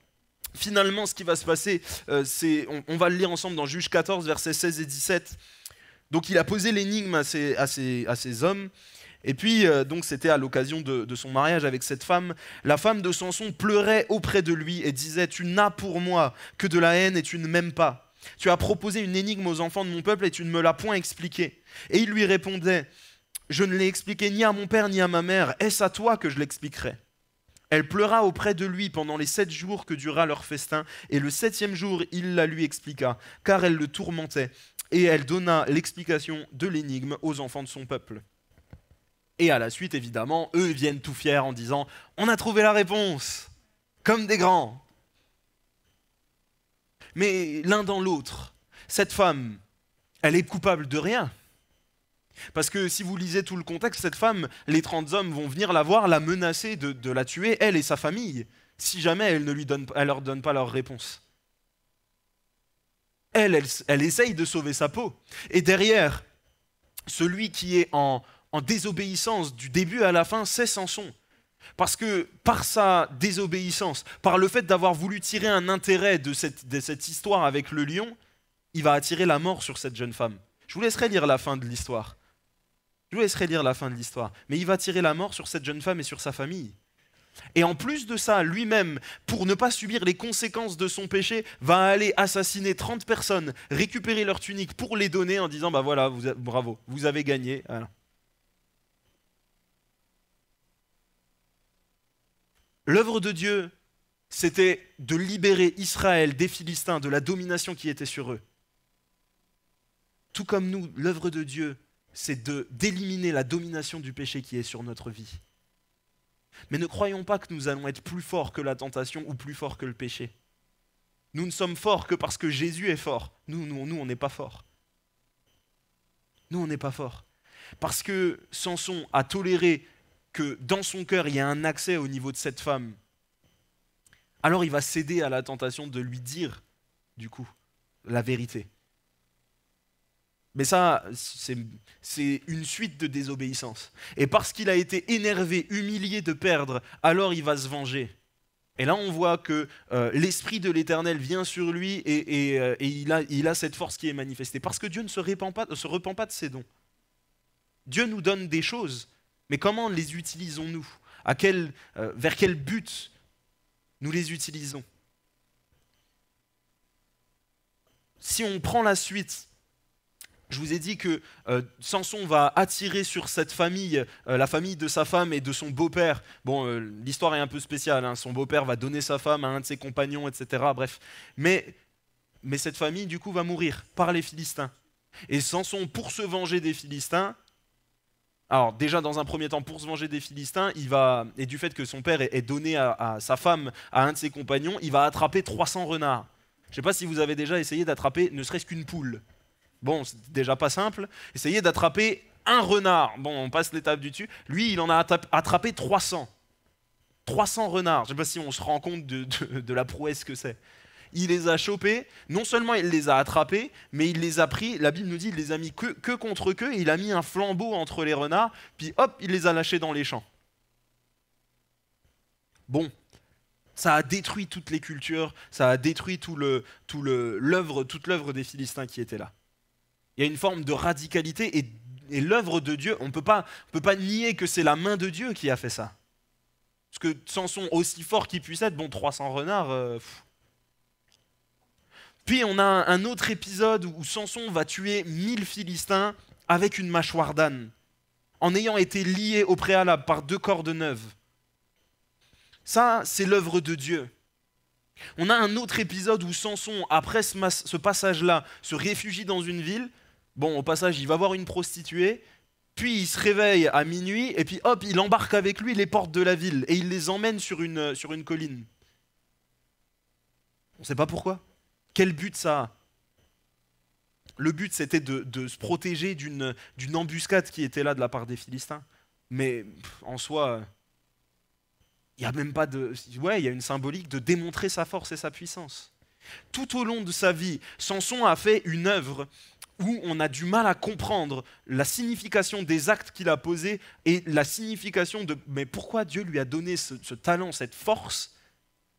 Finalement, ce qui va se passer, on va le lire ensemble dans Juge 14, versets 16 et 17. Donc il a posé l'énigme à ces hommes. Et puis, donc c'était à l'occasion de son mariage avec cette femme. La femme de Samson pleurait auprès de lui et disait « Tu n'as pour moi que de la haine et tu ne m'aimes pas. Tu as proposé une énigme aux enfants de mon peuple et tu ne me l'as point expliquée. » Et il lui répondait « Je ne l'ai expliqué ni à mon père ni à ma mère. Est-ce à toi que je l'expliquerai ?» Elle pleura auprès de lui pendant les 7 jours que dura leur festin. Et le 7e jour, il la lui expliqua, car elle le tourmentait. Et elle donna l'explication de l'énigme aux enfants de son peuple. Et à la suite, évidemment, eux viennent tout fiers en disant « On a trouvé la réponse, comme des grands !» Mais l'un dans l'autre, cette femme, elle est coupable de rien. Parce que si vous lisez tout le contexte, cette femme, les 30 hommes vont venir la voir, la menacer de la tuer, elle et sa famille, si jamais elle ne leur donne pas leur réponse. Elle essaye de sauver sa peau. Et derrière, celui qui est en désobéissance du début à la fin, c'est Samson. Parce que par sa désobéissance, par le fait d'avoir voulu tirer un intérêt de cette histoire avec le lion, il va attirer la mort sur cette jeune femme. Je vous laisserai lire la fin de l'histoire. Mais il va tirer la mort sur cette jeune femme et sur sa famille. Et en plus de ça, lui-même, pour ne pas subir les conséquences de son péché, va aller assassiner 30 personnes, récupérer leurs tuniques pour les donner en disant « Bah voilà, bravo, vous avez gagné. » Voilà. L'œuvre de Dieu, c'était de libérer Israël des Philistins, de la domination qui était sur eux. Tout comme nous, l'œuvre de Dieu c'est d'éliminer la domination du péché qui est sur notre vie. Mais ne croyons pas que nous allons être plus forts que la tentation ou plus forts que le péché. Nous ne sommes forts que parce que Jésus est fort. Nous on n'est pas forts. Nous, on n'est pas forts. Parce que Samson a toléré que dans son cœur, il y a un accès au niveau de cette femme. Alors il va céder à la tentation de lui dire, du coup, la vérité. Mais ça, c'est une suite de désobéissance. Et parce qu'il a été énervé, humilié de perdre, alors il va se venger. Et là, on voit que l'Esprit de l'Éternel vient sur lui et il a cette force qui est manifestée. Parce que Dieu ne se repent pas de ses dons. Dieu nous donne des choses, mais comment les utilisons-nous ? Vers quel but nous les utilisons ? Si on prend la suite, je vous ai dit que Samson va attirer sur cette famille, la famille de sa femme et de son beau-père. Bon, l'histoire est un peu spéciale, hein. Son beau-père va donner sa femme à un de ses compagnons, etc. Bref, mais cette famille, du coup, va mourir par les Philistins. Et Samson, pour se venger des Philistins, alors déjà dans un premier temps, pour se venger des Philistins, et du fait que son père ait donné à sa femme à un de ses compagnons, il va attraper 300 renards. Je ne sais pas si vous avez déjà essayé d'attraper ne serait-ce qu'une poule. Bon, c'est déjà pas simple. Essayez d'attraper un renard. Bon, on passe l'étape du dessus. Lui, il en a attrapé 300. 300 renards. Je ne sais pas si on se rend compte de la prouesse que c'est. Il les a chopés. Non seulement il les a attrapés, mais il les a pris. La Bible nous dit qu'il les a mis que contre queue. Et il a mis un flambeau entre les renards. Puis hop, il les a lâchés dans les champs. Bon. Ça a détruit toutes les cultures. Ça a détruit toute l'œuvre des Philistins qui étaient là. Il y a une forme de radicalité et l'œuvre de Dieu, on ne peut pas nier que c'est la main de Dieu qui a fait ça. Parce que Samson, aussi fort qu'il puisse être, bon, 300 renards... Puis on a un autre épisode où Samson va tuer 1000 Philistins avec une mâchoire d'âne, en ayant été lié au préalable par 2 cordes neuves. Ça, c'est l'œuvre de Dieu. On a un autre épisode où Samson, après ce passage-là, se réfugie dans une ville. Bon, au passage, il va voir une prostituée, puis il se réveille à minuit, et puis hop, il embarque avec lui les portes de la ville, et il les emmène sur une colline. On ne sait pas pourquoi. Quel but ça a ? Le but, c'était de se protéger d'une embuscade qui était là de la part des Philistins. Mais en soi, il n'y a même pas de... Ouais, il y a une symbolique de démontrer sa force et sa puissance. Tout au long de sa vie, Samson a fait une œuvre où on a du mal à comprendre la signification des actes qu'il a posés et la signification de mais pourquoi Dieu lui a donné ce talent, cette force,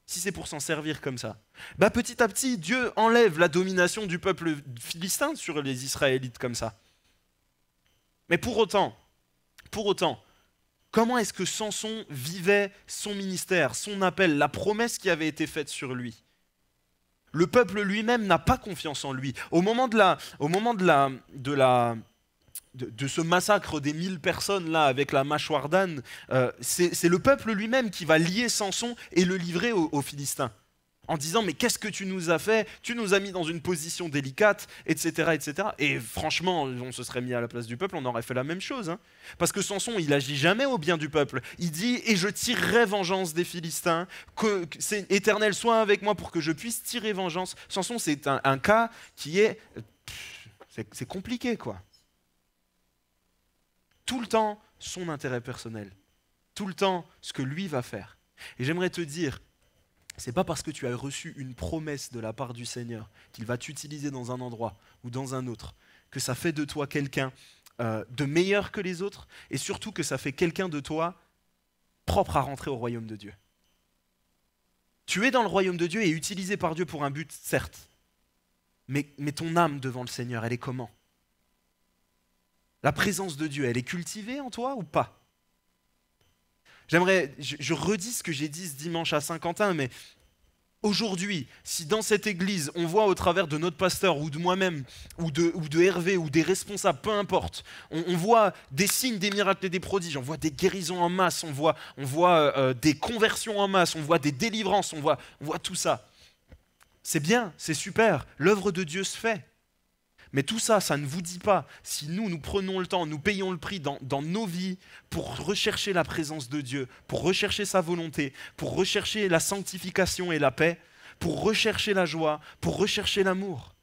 si c'est pour s'en servir comme ça. Petit à petit, Dieu enlève la domination du peuple philistin sur les Israélites comme ça. Mais pour autant, comment est-ce que Samson vivait son ministère, son appel, la promesse qui avait été faite sur lui ? Le peuple lui-même n'a pas confiance en lui. Au moment de ce massacre des 1000 personnes là avec la mâchoire d'âne, c'est le peuple lui-même qui va lier Samson et le livrer aux Philistins. En disant, mais qu'est-ce que tu nous as fait ? Tu nous as mis dans une position délicate, etc., etc. Et franchement, on se serait mis à la place du peuple, on aurait fait la même chose. Hein. Parce que Samson, il agit jamais au bien du peuple. Il dit, et je tirerai vengeance des Philistins, que Éternel soit avec moi pour que je puisse tirer vengeance. Samson, c'est un cas qui est... C'est compliqué, quoi. Tout le temps, son intérêt personnel. Tout le temps, ce que lui va faire. Et j'aimerais te dire, c'est pas parce que tu as reçu une promesse de la part du Seigneur qu'il va t'utiliser dans un endroit ou dans un autre, que ça fait de toi quelqu'un de meilleur que les autres, et surtout que ça fait quelqu'un de toi propre à rentrer au royaume de Dieu. Tu es dans le royaume de Dieu et utilisé par Dieu pour un but, certes, mais ton âme devant le Seigneur, elle est comment ? La présence de Dieu, elle est cultivée en toi ou pas ? Je redis ce que j'ai dit ce dimanche à Saint-Quentin, mais aujourd'hui, si dans cette église, on voit au travers de notre pasteur ou de moi-même, ou de Hervé, ou des responsables, peu importe, on voit des signes, des miracles et des prodiges, on voit des guérisons en masse, on voit des conversions en masse, on voit des délivrances, on voit tout ça. C'est bien, c'est super, l'œuvre de Dieu se fait. Mais tout ça, ça ne vous dit pas, si nous prenons le temps, nous payons le prix dans nos vies pour rechercher la présence de Dieu, pour rechercher sa volonté, pour rechercher la sanctification et la paix, pour rechercher la joie, pour rechercher l'amour.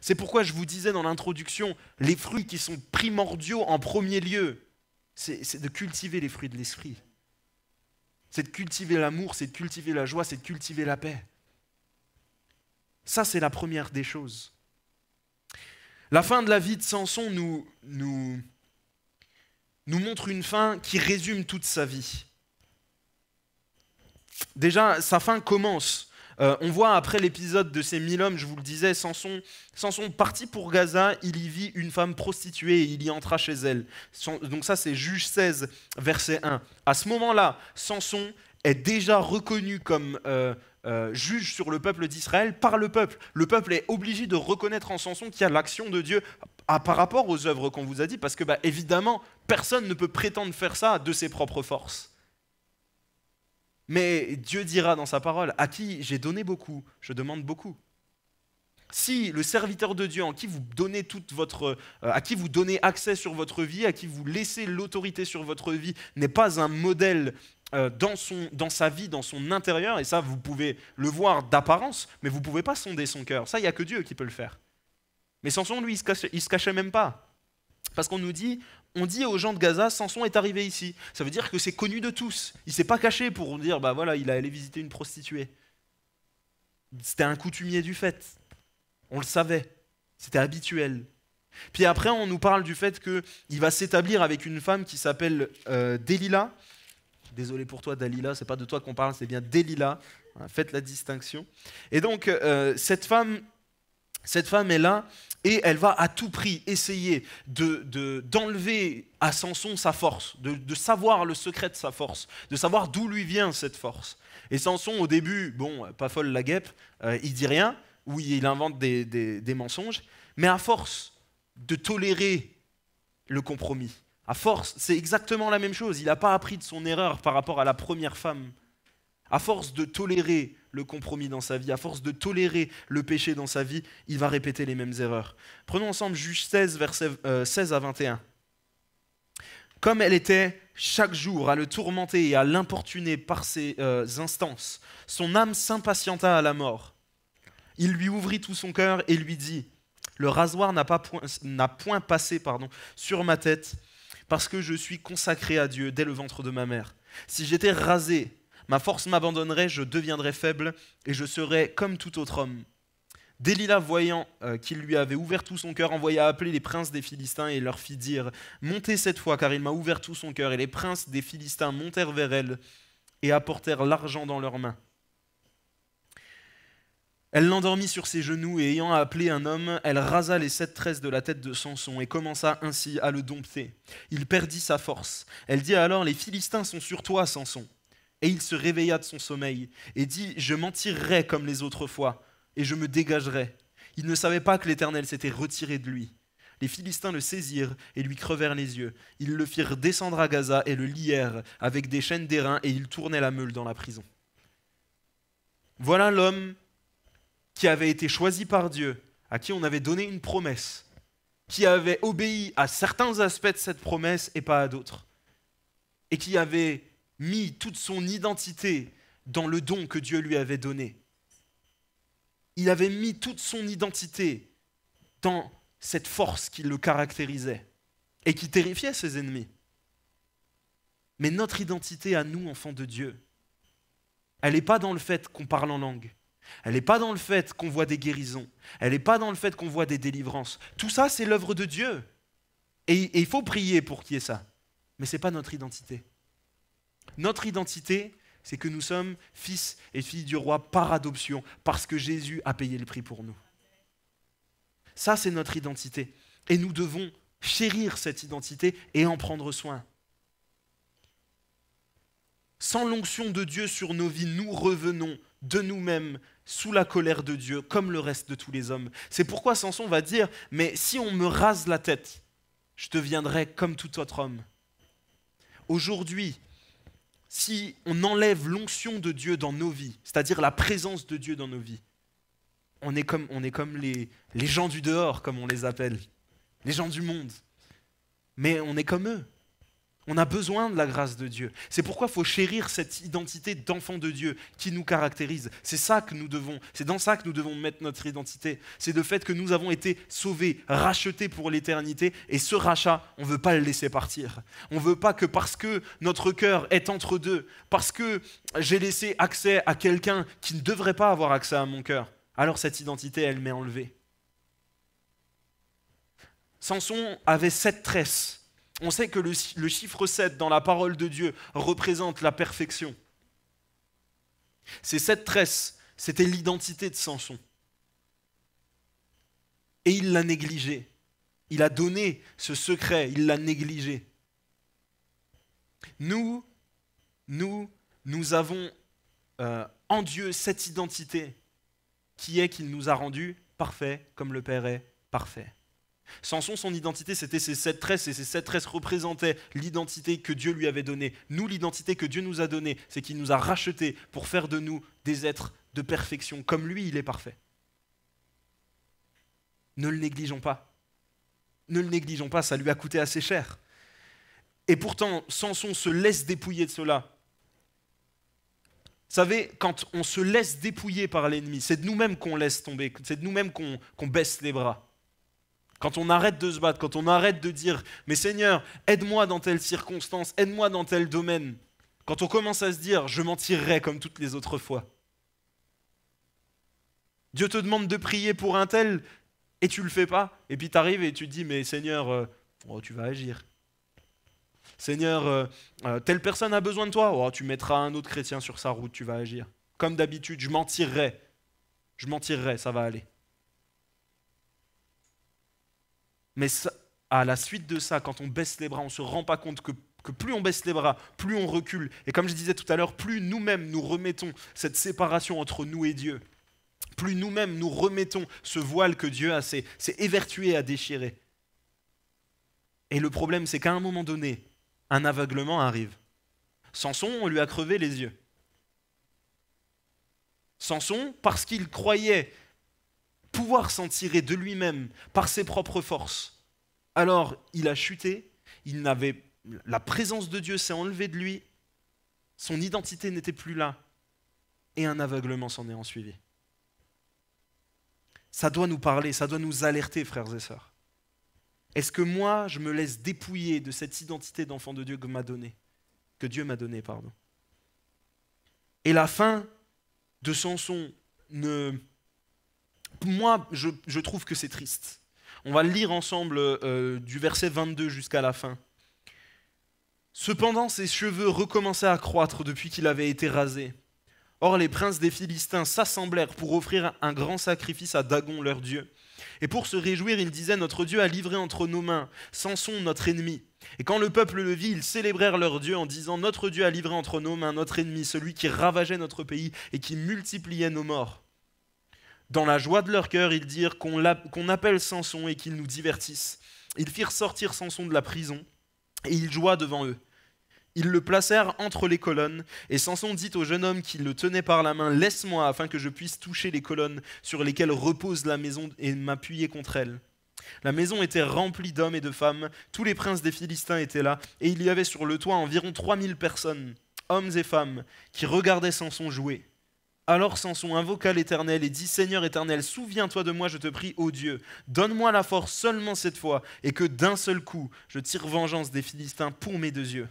C'est pourquoi je vous disais dans l'introduction, les fruits qui sont primordiaux en premier lieu, c'est de cultiver les fruits de l'esprit. C'est de cultiver l'amour, c'est de cultiver la joie, c'est de cultiver la paix. Ça, c'est la première des choses. La fin de la vie de Samson nous montre une fin qui résume toute sa vie. Déjà, sa fin commence. On voit après l'épisode de ces 1000 hommes, je vous le disais, Samson partit pour Gaza, il y vit une femme prostituée et il y entra chez elle. Donc ça, c'est Juge 16, verset 1. À ce moment-là, Samson est déjà reconnu comme juge sur le peuple d'Israël par le peuple. Le peuple est obligé de reconnaître en Samson qu'il y a l'action de Dieu par rapport aux œuvres qu'on vous a dit, parce que évidemment, personne ne peut prétendre faire ça de ses propres forces. Mais Dieu dira dans sa parole, à qui j'ai donné beaucoup, je demande beaucoup. Si le serviteur de Dieu en qui vous donnez à qui vous donnez accès sur votre vie, à qui vous laissez l'autorité sur votre vie, n'est pas un modèle dans sa vie, dans son intérieur, et ça vous pouvez le voir d'apparence, mais vous ne pouvez pas sonder son cœur. Ça, il n'y a que Dieu qui peut le faire. Mais Samson, lui, il ne se cachait même pas. Parce qu'on dit aux gens de Gaza, Samson est arrivé ici. Ça veut dire que c'est connu de tous. Il ne s'est pas caché pour dire, voilà, il est allé visiter une prostituée. C'était un coutumier du fait. On le savait. C'était habituel. Puis après, on nous parle du fait qu'il va s'établir avec une femme qui s'appelle Delilah. Désolé pour toi, Dalila, c'est pas de toi qu'on parle, c'est bien Delilah. Faites la distinction. Et donc, cette femme est là et elle va à tout prix essayer d'enlever à Samson sa force, de savoir le secret de sa force, de savoir d'où lui vient cette force. Et Samson, au début, pas folle la guêpe, il dit rien, ou il invente des mensonges, mais à force de tolérer le compromis, à force, c'est exactement la même chose. Il n'a pas appris de son erreur par rapport à la première femme. À force de tolérer le compromis dans sa vie, à force de tolérer le péché dans sa vie, il va répéter les mêmes erreurs. Prenons ensemble Juge 16, versets 16 à 21. Comme elle était chaque jour à le tourmenter et à l'importuner par ses instances, son âme s'impatienta à la mort. Il lui ouvrit tout son cœur et lui dit, « Le rasoir n'a point passé sur ma tête, parce que je suis consacré à Dieu dès le ventre de ma mère. Si j'étais rasé, ma force m'abandonnerait, je deviendrais faible et je serais comme tout autre homme. » Delilah, voyant qu'il lui avait ouvert tout son cœur, envoya appeler les princes des Philistins et leur fit dire « Montez cette fois, car il m'a ouvert tout son cœur. » Et les princes des Philistins montèrent vers elle et apportèrent l'argent dans leurs mains. Elle l'endormit sur ses genoux et ayant appelé un homme, elle rasa les 7 tresses de la tête de Samson et commença ainsi à le dompter. Il perdit sa force. Elle dit alors, « Les Philistins sont sur toi, Samson. » Et il se réveilla de son sommeil et dit, « Je m'en tirerai comme les autres fois et je me dégagerai. » Il ne savait pas que l'Éternel s'était retiré de lui. Les Philistins le saisirent et lui crevèrent les yeux. Ils le firent descendre à Gaza et le lièrent avec des chaînes d'airain et ils tournaient la meule dans la prison. Voilà l'homme qui avait été choisi par Dieu, à qui on avait donné une promesse, qui avait obéi à certains aspects de cette promesse et pas à d'autres, et qui avait mis toute son identité dans le don que Dieu lui avait donné. Il avait mis toute son identité dans cette force qui le caractérisait et qui terrifiait ses ennemis. Mais notre identité à nous, enfants de Dieu, elle n'est pas dans le fait qu'on parle en langue. Elle n'est pas dans le fait qu'on voit des guérisons. Elle n'est pas dans le fait qu'on voit des délivrances. Tout ça, c'est l'œuvre de Dieu. Et il faut prier pour qu'il y ait ça. Mais ce n'est pas notre identité. Notre identité, c'est que nous sommes fils et filles du roi par adoption, parce que Jésus a payé le prix pour nous. Ça, c'est notre identité. Et nous devons chérir cette identité et en prendre soin. Sans l'onction de Dieu sur nos vies, nous revenons de nous-mêmes sous la colère de Dieu, comme le reste de tous les hommes. C'est pourquoi Samson va dire, mais si on me rase la tête, je deviendrai comme tout autre homme. Aujourd'hui, si on enlève l'onction de Dieu dans nos vies, c'est-à-dire la présence de Dieu dans nos vies, on est comme les gens du dehors, comme on les appelle, les gens du monde. Mais on est comme eux. On a besoin de la grâce de Dieu. C'est pourquoi il faut chérir cette identité d'enfant de Dieu qui nous caractérise. C'est dans ça que nous devons mettre notre identité. C'est le fait que nous avons été sauvés, rachetés pour l'éternité, et ce rachat, on ne veut pas le laisser partir. On ne veut pas que parce que notre cœur est entre deux, parce que j'ai laissé accès à quelqu'un qui ne devrait pas avoir accès à mon cœur, alors cette identité, elle m'est enlevée. Samson avait 7 tresses. On sait que le chiffre 7 dans la parole de Dieu représente la perfection. Ces 7 tresses, c'était l'identité de Samson. Et il l'a négligé. Il a donné ce secret, il l'a négligé. Nous avons en Dieu cette identité qui est qu'il nous a rendus parfaits comme le Père est parfait. Samson, son identité, c'était ces 7 tresses, et ces 7 tresses représentaient l'identité que Dieu lui avait donnée. Nous, l'identité que Dieu nous a donnée, c'est qu'il nous a rachetés pour faire de nous des êtres de perfection, comme lui, il est parfait. Ne le négligeons pas. Ne le négligeons pas, ça lui a coûté assez cher. Et pourtant, Samson se laisse dépouiller de cela. Vous savez, quand on se laisse dépouiller par l'ennemi, c'est de nous-mêmes qu'on laisse tomber, c'est de nous-mêmes qu'on baisse les bras. Quand on arrête de se battre, quand on arrête de dire « Mais Seigneur, aide-moi dans telle circonstance, aide-moi dans tel domaine », quand on commence à se dire « Je m'en tirerai comme toutes les autres fois ». Dieu te demande de prier pour un tel et tu ne le fais pas. Et puis tu arrives et tu te dis « Mais Seigneur, tu vas agir. Seigneur, telle personne a besoin de toi, tu mettras un autre chrétien sur sa route, tu vas agir. Comme d'habitude, je m'en tirerai, ça va aller. » Mais ça, à la suite de ça, quand on baisse les bras, on ne se rend pas compte que plus on baisse les bras, plus on recule. Et comme je disais tout à l'heure, plus nous-mêmes nous remettons cette séparation entre nous et Dieu, plus nous-mêmes nous remettons ce voile que Dieu s'est évertué à déchirer. Et le problème, c'est qu'à un moment donné, un aveuglement arrive. Samson, on lui a crevé les yeux. Samson, parce qu'il croyait pouvoir s'en tirer de lui-même par ses propres forces. Alors, il a chuté, la présence de Dieu s'est enlevée de lui, son identité n'était plus là, et un aveuglement s'en est ensuivi. Ça doit nous parler, ça doit nous alerter, frères et sœurs. Est-ce que moi, je me laisse dépouiller de cette identité d'enfant de Dieu que Dieu m'a donnée, pardon. Et la fin de Samson moi, je trouve que c'est triste. On va le lire ensemble du verset 22 jusqu'à la fin. Cependant, ses cheveux recommençaient à croître depuis qu'il avait été rasé. Or, les princes des Philistins s'assemblèrent pour offrir un grand sacrifice à Dagon, leur dieu. Et pour se réjouir, ils disaient « Notre Dieu a livré entre nos mains Samson, notre ennemi. » Et quand le peuple le vit, ils célébrèrent leur Dieu en disant « Notre Dieu a livré entre nos mains notre ennemi, celui qui ravageait notre pays et qui multipliait nos morts. » Dans la joie de leur cœur, ils dirent qu'on appelle Samson et qu'il nous divertisse. Ils firent sortir Samson de la prison et il joua devant eux. Ils le placèrent entre les colonnes et Samson dit au jeune homme qui le tenait par la main « Laisse-moi afin que je puisse toucher les colonnes sur lesquelles repose la maison et m'appuyer contre elles. » La maison était remplie d'hommes et de femmes, tous les princes des Philistins étaient là et il y avait sur le toit environ 3000 personnes, hommes et femmes, qui regardaient Samson jouer. Alors Samson invoqua l'Éternel et dit « Seigneur éternel, souviens-toi de moi, je te prie, ô Dieu. Donne-moi la force seulement cette fois, et que d'un seul coup, je tire vengeance des Philistins pour mes 2 yeux. »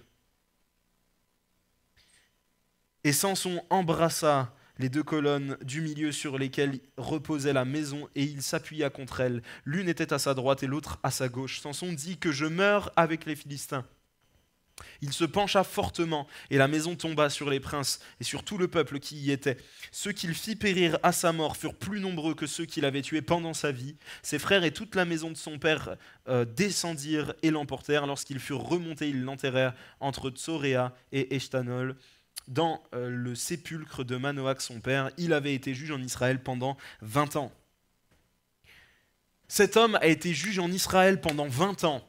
Et Samson embrassa les 2 colonnes du milieu sur lesquelles reposait la maison, et il s'appuya contre elles. L'une était à sa droite et l'autre à sa gauche. Samson dit « Que je meure avec les Philistins. » Il se pencha fortement, et la maison tomba sur les princes et sur tout le peuple qui y était. Ceux qu'il fit périr à sa mort furent plus nombreux que ceux qu'il avait tués pendant sa vie. Ses frères et toute la maison de son père descendirent et l'emportèrent. Lorsqu'ils furent remontés, ils l'enterrèrent entre Tsoréa et Eshtanol, dans le sépulcre de Manoach son père. Il avait été juge en Israël pendant 20 ans. Cet homme a été juge en Israël pendant 20 ans.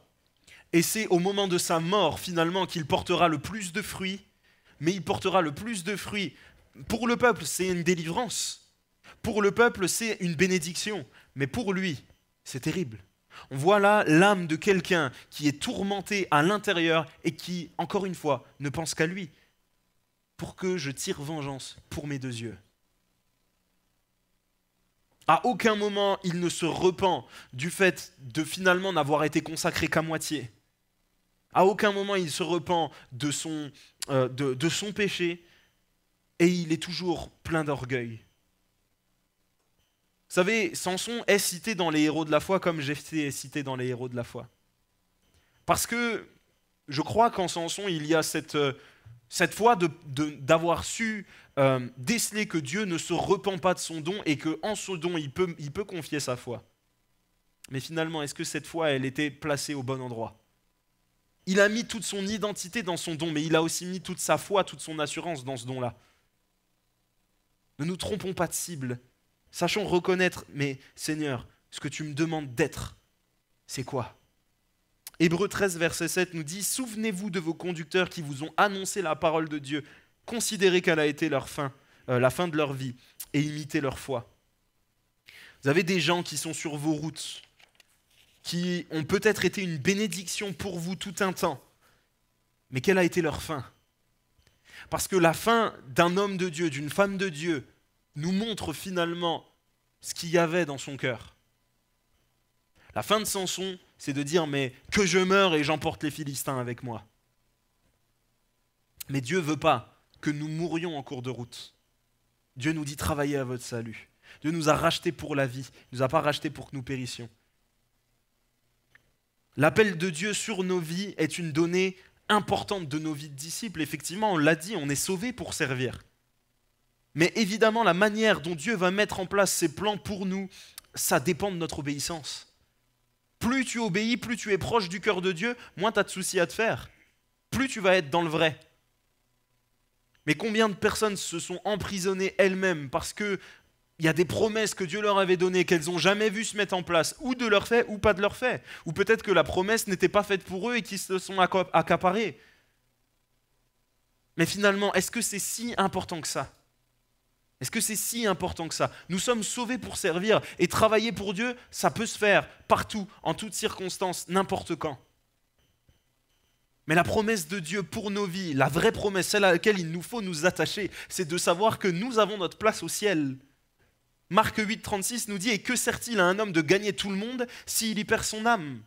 Et c'est au moment de sa mort, finalement, qu'il portera le plus de fruits. Mais il portera le plus de fruits. Pour le peuple, c'est une délivrance. Pour le peuple, c'est une bénédiction, mais pour lui, c'est terrible. On voit là l'âme de quelqu'un qui est tourmenté à l'intérieur et qui, encore une fois, ne pense qu'à lui. Pour que je tire vengeance pour mes 2 yeux. À aucun moment, il ne se repent du fait de finalement n'avoir été consacré qu'à moitié. À aucun moment, il se repent de son péché et il est toujours plein d'orgueil. Vous savez, Samson est cité dans les héros de la foi comme Jephthé est cité dans les héros de la foi. Parce que je crois qu'en Samson, il y a cette foi d'avoir su déceler que Dieu ne se repent pas de son don et qu'en ce don, il peut confier sa foi. Mais finalement, est-ce que cette foi, elle était placée au bon endroit ? Il a mis toute son identité dans son don, mais il a aussi mis toute sa foi, toute son assurance dans ce don-là. Ne nous trompons pas de cible. Sachons reconnaître, mais Seigneur, ce que tu me demandes d'être, c'est quoi ? Hébreux 13, verset 7 nous dit « Souvenez-vous de vos conducteurs qui vous ont annoncé la parole de Dieu. Considérez quelle a été leur fin, la fin de leur vie, et imitez leur foi. » Vous avez des gens qui sont sur vos routes, qui ont peut-être été une bénédiction pour vous tout un temps, mais quelle a été leur fin ? Parce que la fin d'un homme de Dieu, d'une femme de Dieu, nous montre finalement ce qu'il y avait dans son cœur. La fin de Samson, c'est de dire « mais que je meure et j'emporte les Philistins avec moi ». Mais Dieu ne veut pas que nous mourions en cours de route. Dieu nous dit « travaillez à votre salut ». Dieu nous a rachetés pour la vie, il ne nous a pas rachetés pour que nous périssions. L'appel de Dieu sur nos vies est une donnée importante de nos vies de disciples. Effectivement, on l'a dit, on est sauvés pour servir. Mais évidemment, la manière dont Dieu va mettre en place ses plans pour nous, ça dépend de notre obéissance. Plus tu obéis, plus tu es proche du cœur de Dieu, moins tu as de soucis à te faire. Plus tu vas être dans le vrai. Mais combien de personnes se sont emprisonnées elles-mêmes parce qu'il y a des promesses que Dieu leur avait données qu'elles n'ont jamais vues se mettre en place, ou de leur fait, ou pas de leur fait. Ou peut-être que la promesse n'était pas faite pour eux et qu'ils se sont accaparés. Mais finalement, est-ce que c'est si important que ça ? Est-ce que c'est si important que ça ? Nous sommes sauvés pour servir et travailler pour Dieu, ça peut se faire partout, en toutes circonstances, n'importe quand. Mais la promesse de Dieu pour nos vies, la vraie promesse, celle à laquelle il nous faut nous attacher, c'est de savoir que nous avons notre place au ciel. Marc 8, 36 nous dit « Et que sert-il à un homme de gagner tout le monde s'il y perd son âme ?»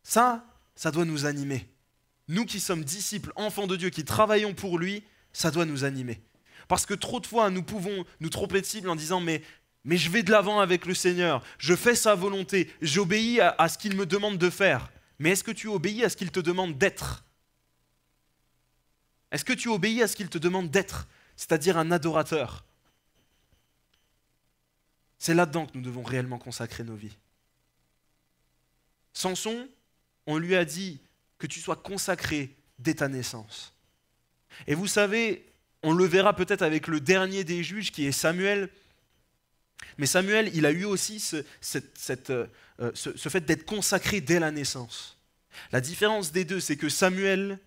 Ça doit nous animer. Nous qui sommes disciples, enfants de Dieu, qui travaillons pour lui, ça doit nous animer. Parce que trop de fois, nous pouvons nous tromper de cible en disant « mais je vais de l'avant avec le Seigneur, je fais sa volonté, j'obéis à ce qu'il me demande de faire. » Mais est-ce que tu obéis à ce qu'il te demande d'être ? Est-ce que tu obéis à ce qu'il te demande d'être ? C'est-à-dire un adorateur. C'est là-dedans que nous devons réellement consacrer nos vies. Samson, on lui a dit que tu sois consacré dès ta naissance. Et vous savez, on le verra peut-être avec le dernier des juges qui est Samuel. Mais Samuel, il a eu aussi ce fait d'être consacré dès la naissance. La différence des deux, c'est que Samuel,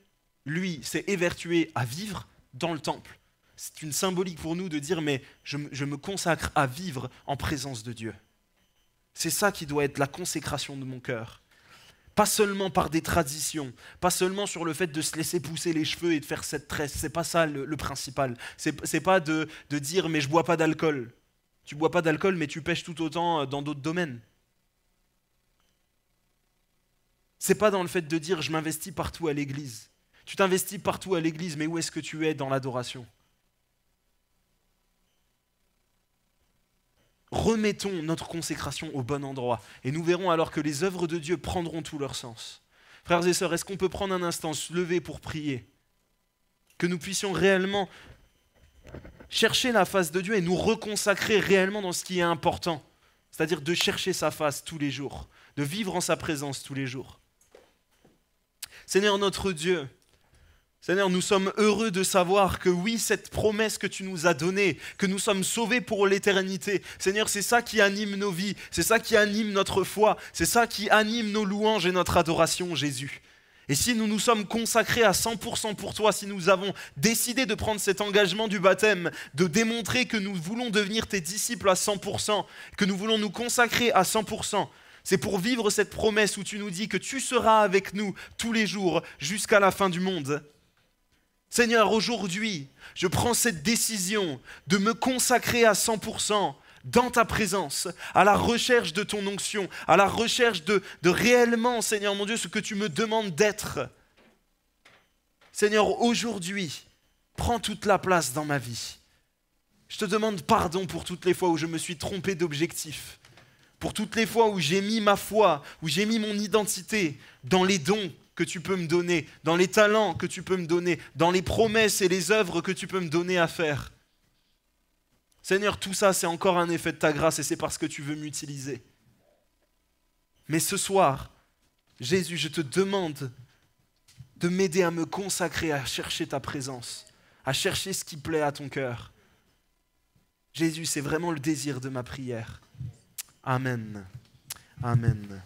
lui, s'est évertué à vivre dans le temple. C'est une symbolique pour nous de dire, mais je me consacre à vivre en présence de Dieu. C'est ça qui doit être la consécration de mon cœur. Pas seulement par des traditions, pas seulement sur le fait de se laisser pousser les cheveux et de faire cette tresse, c'est pas ça le principal. C'est pas de dire, mais je bois pas d'alcool. Tu bois pas d'alcool, mais tu pêches tout autant dans d'autres domaines. C'est pas dans le fait de dire, je m'investis partout à l'église. Tu t'investis partout à l'église, mais où est-ce que tu es dans l'adoration ? Remettons notre consécration au bon endroit et nous verrons alors que les œuvres de Dieu prendront tout leur sens. Frères et sœurs, est-ce qu'on peut prendre un instant, se lever pour prier ? Que nous puissions réellement chercher la face de Dieu et nous reconsacrer réellement dans ce qui est important, c'est-à-dire de chercher sa face tous les jours, de vivre en sa présence tous les jours. Seigneur notre Dieu, Seigneur, nous sommes heureux de savoir que oui, cette promesse que tu nous as donnée, que nous sommes sauvés pour l'éternité, Seigneur, c'est ça qui anime nos vies, c'est ça qui anime notre foi, c'est ça qui anime nos louanges et notre adoration, Jésus. Et si nous nous sommes consacrés à 100% pour toi, si nous avons décidé de prendre cet engagement du baptême, de démontrer que nous voulons devenir tes disciples à 100%, que nous voulons nous consacrer à 100%, c'est pour vivre cette promesse où tu nous dis que tu seras avec nous tous les jours jusqu'à la fin du monde. Seigneur, aujourd'hui, je prends cette décision de me consacrer à 100% dans ta présence, à la recherche de ton onction, à la recherche de réellement, Seigneur mon Dieu, ce que tu me demandes d'être. Seigneur, aujourd'hui, prends toute la place dans ma vie. Je te demande pardon pour toutes les fois où je me suis trompé d'objectif, pour toutes les fois où j'ai mis ma foi, où j'ai mis mon identité dans les dons que tu peux me donner, dans les talents que tu peux me donner, dans les promesses et les œuvres que tu peux me donner à faire. Seigneur, tout ça, c'est encore un effet de ta grâce et c'est parce que tu veux m'utiliser. Mais ce soir, Jésus, je te demande de m'aider à me consacrer, à chercher ta présence, à chercher ce qui plaît à ton cœur. Jésus, c'est vraiment le désir de ma prière. Amen. Amen.